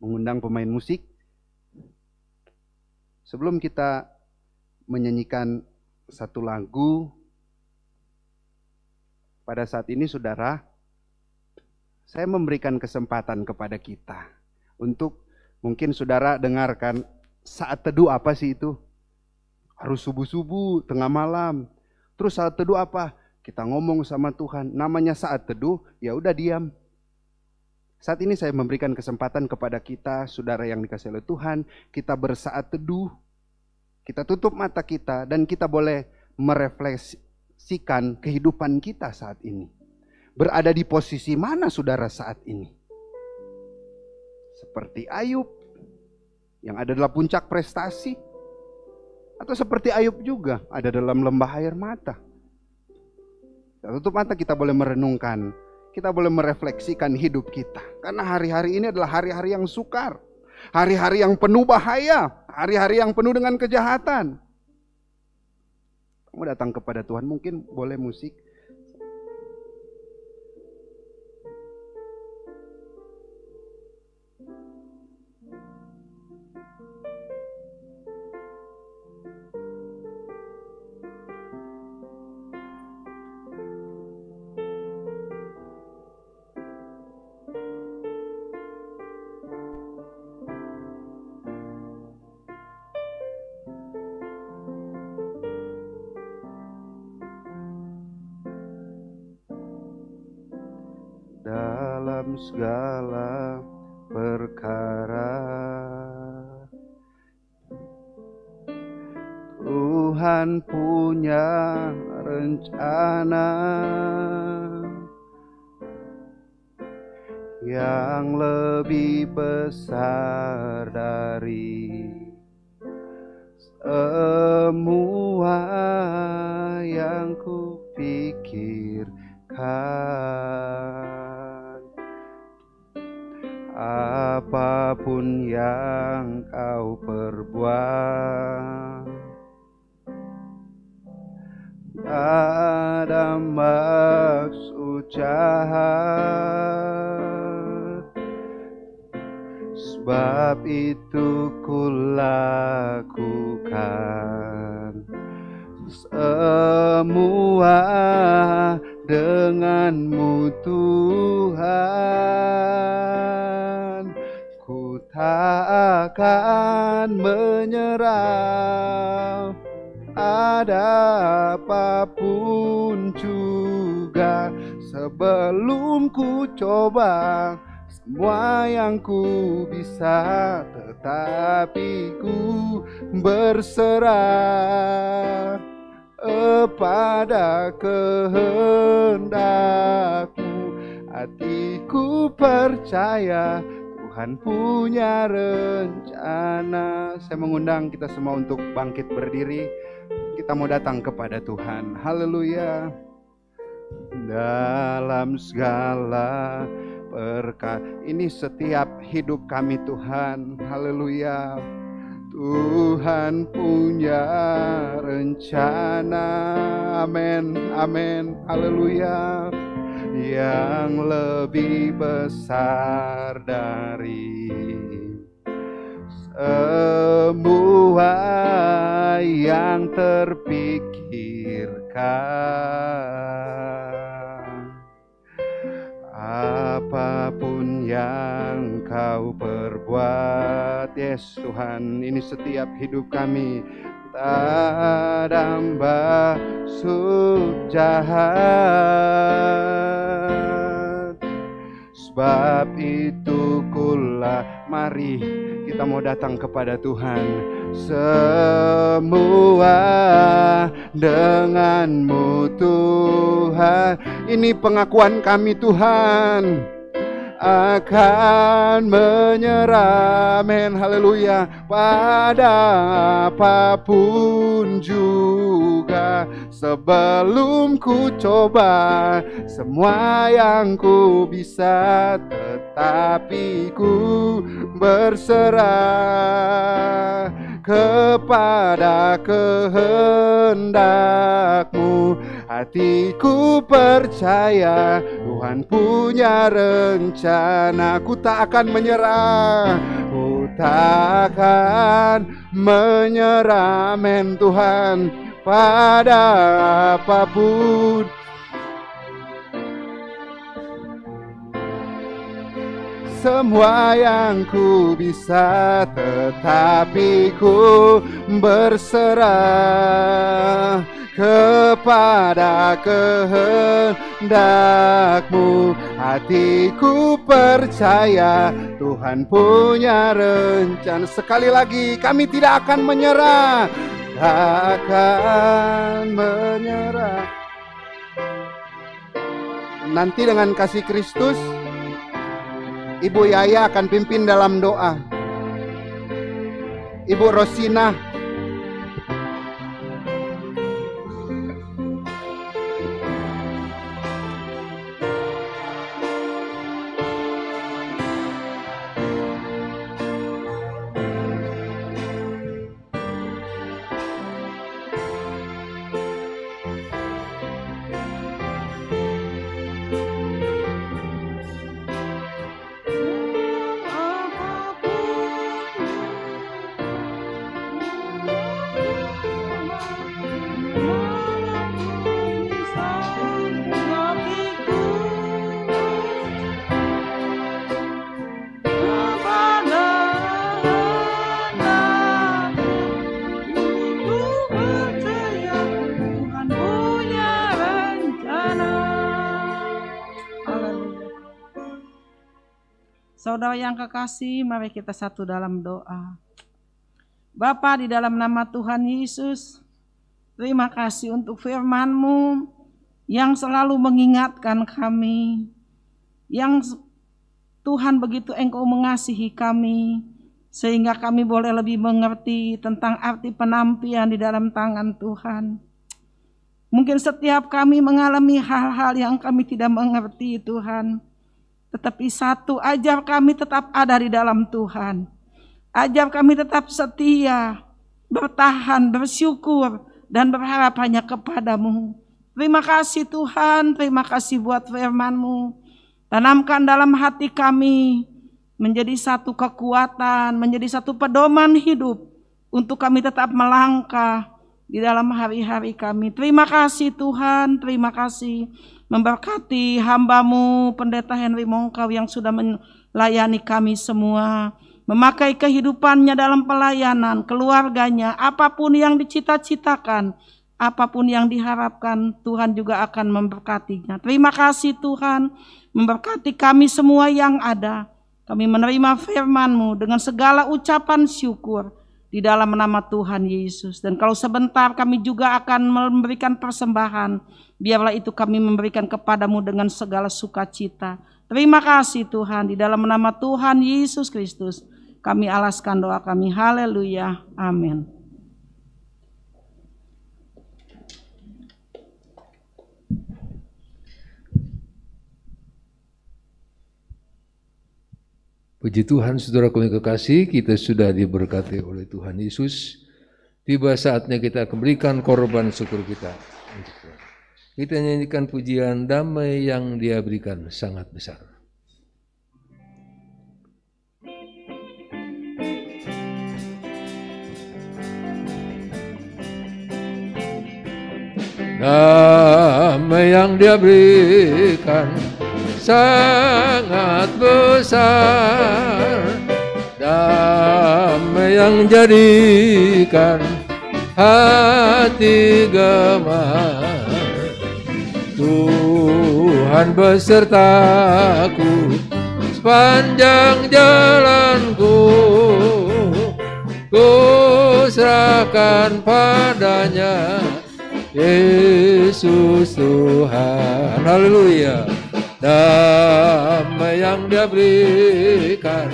Mengundang pemain musik. Sebelum kita menyanyikan satu lagu, pada saat ini saudara, saya memberikan kesempatan kepada kita untuk mungkin saudara dengarkan saat teduh apa sih itu? Harus subuh-subuh, tengah malam. Terus saat teduh apa? Kita ngomong sama Tuhan. Namanya saat teduh, ya udah diam. Saat ini saya memberikan kesempatan kepada kita, saudara yang dikasihi oleh Tuhan, kita bersaat teduh. Kita tutup mata kita dan kita boleh merefleksikan kehidupan kita saat ini. Berada di posisi mana saudara saat ini? Seperti Ayub yang ada dalam puncak prestasi, atau seperti Ayub juga ada dalam lembah air mata. Kita tutup mata, kita boleh merenungkan, kita boleh merefleksikan hidup kita. Karena hari-hari ini adalah hari-hari yang sukar, hari-hari yang penuh bahaya, hari-hari yang penuh dengan kejahatan. Kamu datang kepada Tuhan, mungkin boleh musik. dalam segala perkara. Tuhan punya rencana yang lebih besar dari semua yang kupikirkan. Apapun yang kau perbuat, ada maksud jahat, sebab itu kulakukan semua denganmu Tuhan. Ku tak akan menyerah, ada apapun juga, sebelum ku coba semua yang ku bisa, tetapi ku berserah kepada kehendak-Mu. Hatiku percaya Tuhan punya rencana. Saya mengundang kita semua untuk bangkit berdiri. Kita mau datang kepada Tuhan. Haleluya. Dalam segala perkara, ini setiap hidup kami Tuhan. Haleluya. Tuhan punya rencana. Amin, amin, haleluya. Yang lebih besar dari semua yang terpikirkan. Apapun yang kau perbuat, yes Tuhan, ini setiap hidup kami, tak ada maksud jahat, sebab itu mari kita mau datang kepada Tuhan. Semua denganmu Tuhan, ini pengakuan kami Tuhan, akan menyerah, amin, haleluya, pada apapun juga, sebelum ku coba semua yang ku bisa, tetapi ku berserah kepada kehendak-Mu. Hatiku percaya Tuhan punya rencana. Ku tak akan menyerah, ku tak akan menyerah, amin Tuhan, pada apapun. Semua yang ku bisa, tetapi ku berserah kepada kehendak-Mu. Hatiku percaya Tuhan punya rencana. Sekali lagi, kami tidak akan menyerah, tak akan menyerah. Nanti dengan kasih Kristus, Ibu Yaya akan pimpin dalam doa. Ibu Rosina, Saudara yang kekasih, mari kita satu dalam doa. Bapa, di dalam nama Tuhan Yesus, terima kasih untuk firman-Mu yang selalu mengingatkan kami, yang Tuhan begitu Engkau mengasihi kami, sehingga kami boleh lebih mengerti tentang arti penampian di dalam tangan Tuhan. Mungkin setiap kami mengalami hal-hal yang kami tidak mengerti Tuhan, tetapi satu, ajar kami tetap ada di dalam Tuhan. Ajar kami tetap setia, bertahan, bersyukur, dan berharap hanya kepadamu. Terima kasih Tuhan, terima kasih buat firman-Mu. Tanamkan dalam hati kami menjadi satu kekuatan, menjadi satu pedoman hidup untuk kami tetap melangkah di dalam hari-hari kami. Terima kasih Tuhan, terima kasih. Memberkati hamba-Mu Pendeta Henry Mongkau yang sudah melayani kami semua. Memakai kehidupannya dalam pelayanan, keluarganya, apapun yang dicita-citakan, apapun yang diharapkan, Tuhan juga akan memberkatinya. Terima kasih Tuhan, memberkati kami semua yang ada. Kami menerima firman-Mu dengan segala ucapan syukur di dalam nama Tuhan Yesus. Dan kalau sebentar kami juga akan memberikan persembahan, biarlah itu kami memberikan kepadamu dengan segala sukacita. Terima kasih Tuhan, di dalam nama Tuhan Yesus Kristus kami alaskan doa kami. Haleluya, amin. Puji Tuhan, saudara kami kekasih, kita sudah diberkati oleh Tuhan Yesus. Tiba saatnya kita berikan korban syukur kita. Kita nyanyikan pujian damai yang Dia berikan sangat besar. Damai yang Dia berikan sangat besar, damai yang jadikan hati gemar. Tuhan besertaku sepanjang jalanku, ku serahkan padanya Yesus Tuhan. Haleluya. Damai yang Dia berikan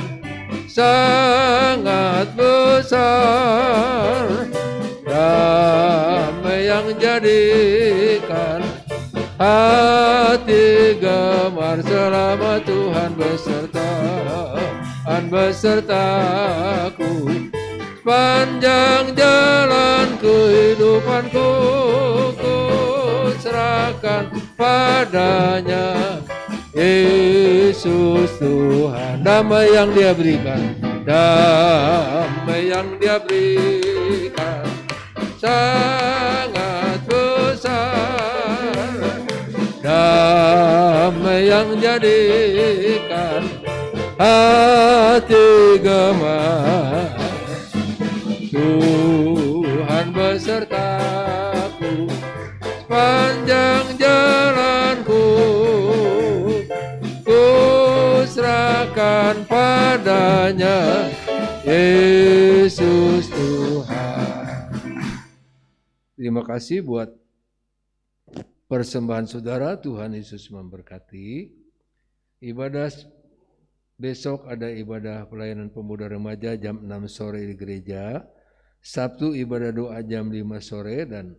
sangat besar, damai yang jadikan hati gemar. Selama Tuhan besertaku panjang jalan kehidupanku, ku serahkan padanya Yesus Tuhan. Damai yang Dia berikan, damai yang Dia berikan sangat besar, damai yang jadikan hati gemar. Tuhan besertaku sepanjang jalanku, ku serahkan padanya Yesus Tuhan. Terima kasih buat persembahan saudara. Tuhan Yesus memberkati. Ibadah besok ada ibadah pelayanan pemuda remaja jam 6 sore di gereja. Sabtu ibadah doa jam 5 sore dan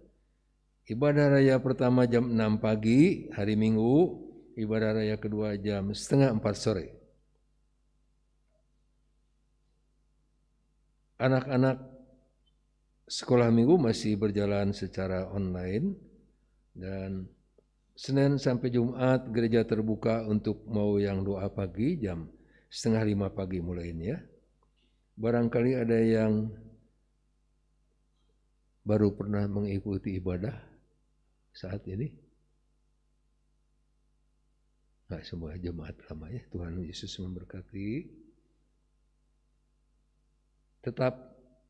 ibadah raya pertama jam 6 pagi. Hari Minggu ibadah raya kedua jam setengah 4 sore. Anak-anak sekolah minggu masih berjalan secara online dan Senin sampai Jumat gereja terbuka untuk mau yang doa pagi jam setengah 5 pagi mulainya. Barangkali ada yang baru pernah mengikuti ibadah saat ini. Nah, semua jemaat lama ya. Tuhan Yesus memberkati. Tetap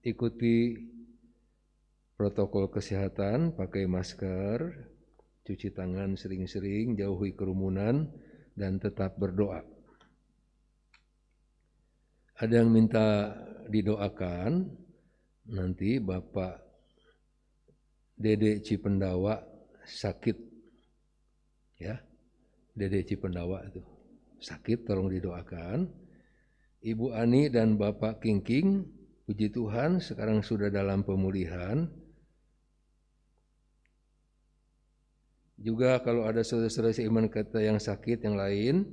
ikuti protokol kesehatan, pakai masker, cuci tangan sering-sering, jauhi kerumunan, dan tetap berdoa. Ada yang minta didoakan, nanti Bapak Dede Cipendawa sakit, ya, Dede Cipendawa itu sakit, tolong didoakan. Ibu Ani dan Bapak Kingking, puji Tuhan sekarang sudah dalam pemulihan. Juga kalau ada saudara-saudara seiman kita yang sakit yang lain,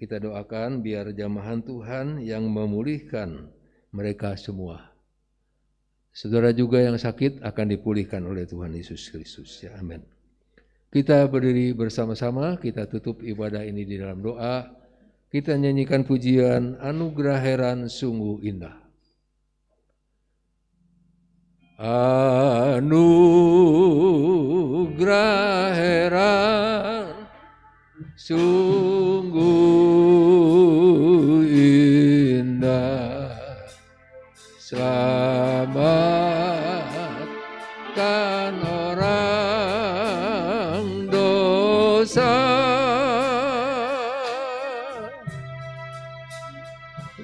kita doakan biar jamahan Tuhan yang memulihkan mereka semua. Saudara juga yang sakit akan dipulihkan oleh Tuhan Yesus Kristus. Ya, amin. Kita berdiri bersama-sama, kita tutup ibadah ini di dalam doa. Kita nyanyikan pujian Anugerah Heran Sungguh Indah. Anugerah heran sungguh indah, selamatkan orang dosa.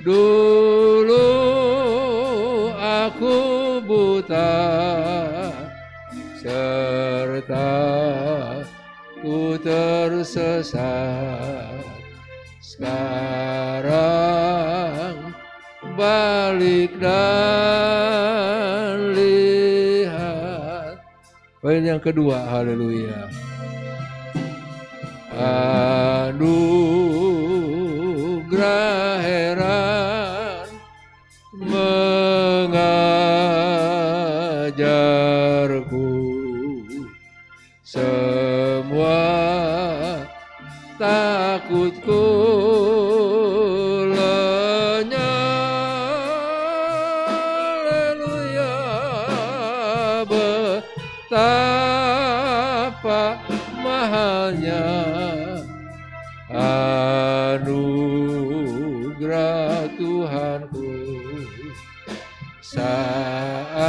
Dulu aku buta, serta ku tersesat. Sekarang balik dan lihat. Poin yang kedua, haleluya. Anugerah heran mengajarku semua takutku lenyap. Haleluya, betapa mahalnya anugerah Tuhanku saat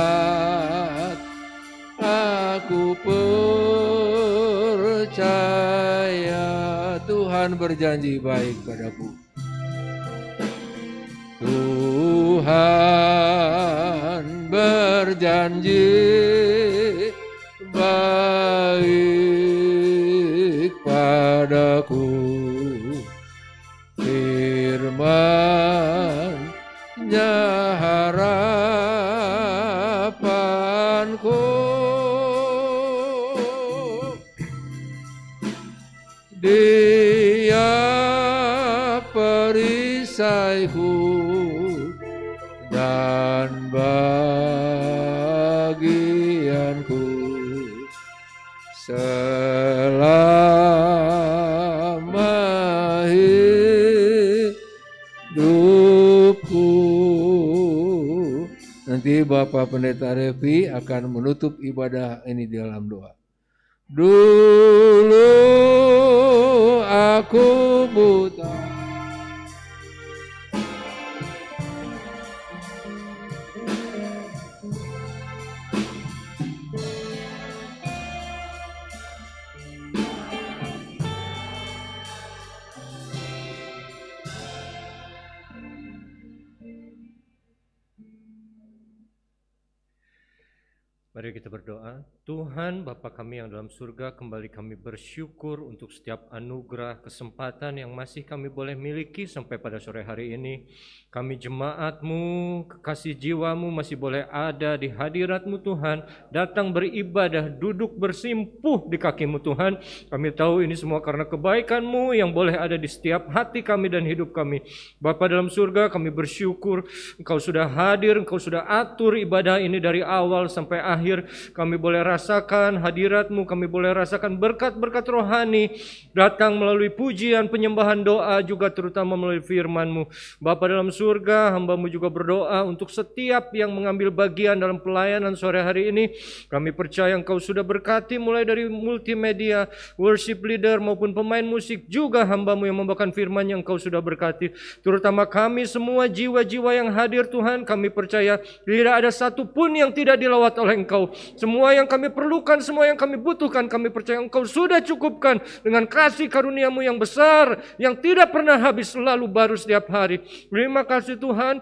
aku percaya. Tuhan berjanji baik padaku. Tuhan berjanji baik padaku. Firman-Nya harapanku. Dia perisaiku dan bagianku selama hidupku. Nanti Bapak Pendeta Revi akan menutup ibadah ini di dalam doa. Dulu aku buta, Mari kita berdoa. Tuhan Bapa kami yang dalam surga, kembali kami bersyukur untuk setiap anugerah, kesempatan yang masih kami boleh miliki sampai pada sore hari ini. Kami jemaat-Mu, kekasih jiwa-Mu masih boleh ada di hadirat-Mu Tuhan, datang beribadah, duduk bersimpuh di kaki-Mu Tuhan. Kami tahu ini semua karena kebaikan-Mu yang boleh ada di setiap hati kami dan hidup kami. Bapa dalam surga, kami bersyukur Engkau sudah hadir, Engkau sudah atur ibadah ini dari awal sampai akhir. Kami boleh rasakan hadirat-Mu, kami boleh rasakan berkat-berkat rohani datang melalui pujian, penyembahan, doa, juga terutama melalui firman-Mu. Bapa dalam surga, hamba-Mu juga berdoa untuk setiap yang mengambil bagian dalam pelayanan sore hari ini. Kami percaya Engkau sudah berkati mulai dari multimedia, worship leader maupun pemain musik, juga hamba-Mu yang membawakan firman yang Engkau sudah berkati. Terutama kami semua jiwa-jiwa yang hadir Tuhan, kami percaya tidak ada satupun yang tidak dilawat oleh Engkau Engkau. Semua yang kami perlukan, semua yang kami butuhkan, kami percaya Engkau sudah cukupkan dengan kasih karunia-Mu yang besar, yang tidak pernah habis, selalu baru setiap hari. Terima kasih Tuhan.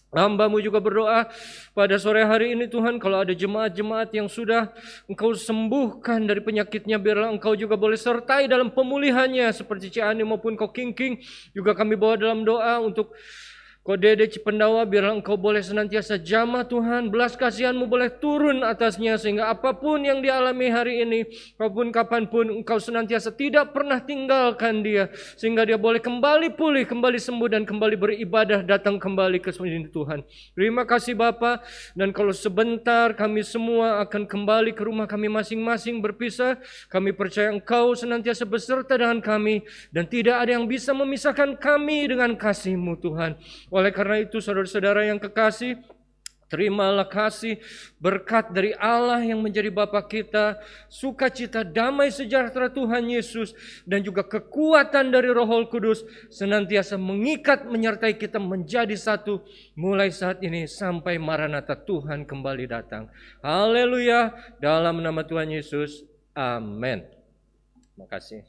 Hamba-Mu juga berdoa pada sore hari ini Tuhan, kalau ada jemaat-jemaat yang sudah Engkau sembuhkan dari penyakitnya, biarlah Engkau juga boleh sertai dalam pemulihannya, seperti Cik Ani maupun Ko King. Juga kami bawa dalam doa untuk Ko Dede Cipendawa, biarlah Engkau boleh senantiasa jamah Tuhan, belas kasihan-Mu boleh turun atasnya, sehingga apapun yang dialami hari ini, maupun kapanpun, Engkau senantiasa tidak pernah tinggalkan dia, sehingga dia boleh kembali pulih, kembali sembuh, dan kembali beribadah, datang kembali ke sini Tuhan. Terima kasih Bapa. Dan kalau sebentar kami semua akan kembali ke rumah kami masing-masing berpisah, kami percaya Engkau senantiasa beserta dengan kami, dan tidak ada yang bisa memisahkan kami dengan kasih-Mu Tuhan. Oleh karena itu saudara-saudara yang kekasih, terimalah kasih, berkat dari Allah yang menjadi Bapa kita, sukacita, damai sejahtera Tuhan Yesus, dan juga kekuatan dari Roh Kudus senantiasa mengikat, menyertai kita menjadi satu mulai saat ini sampai Maranatha Tuhan kembali datang. Haleluya, dalam nama Tuhan Yesus, amin. Terima kasih.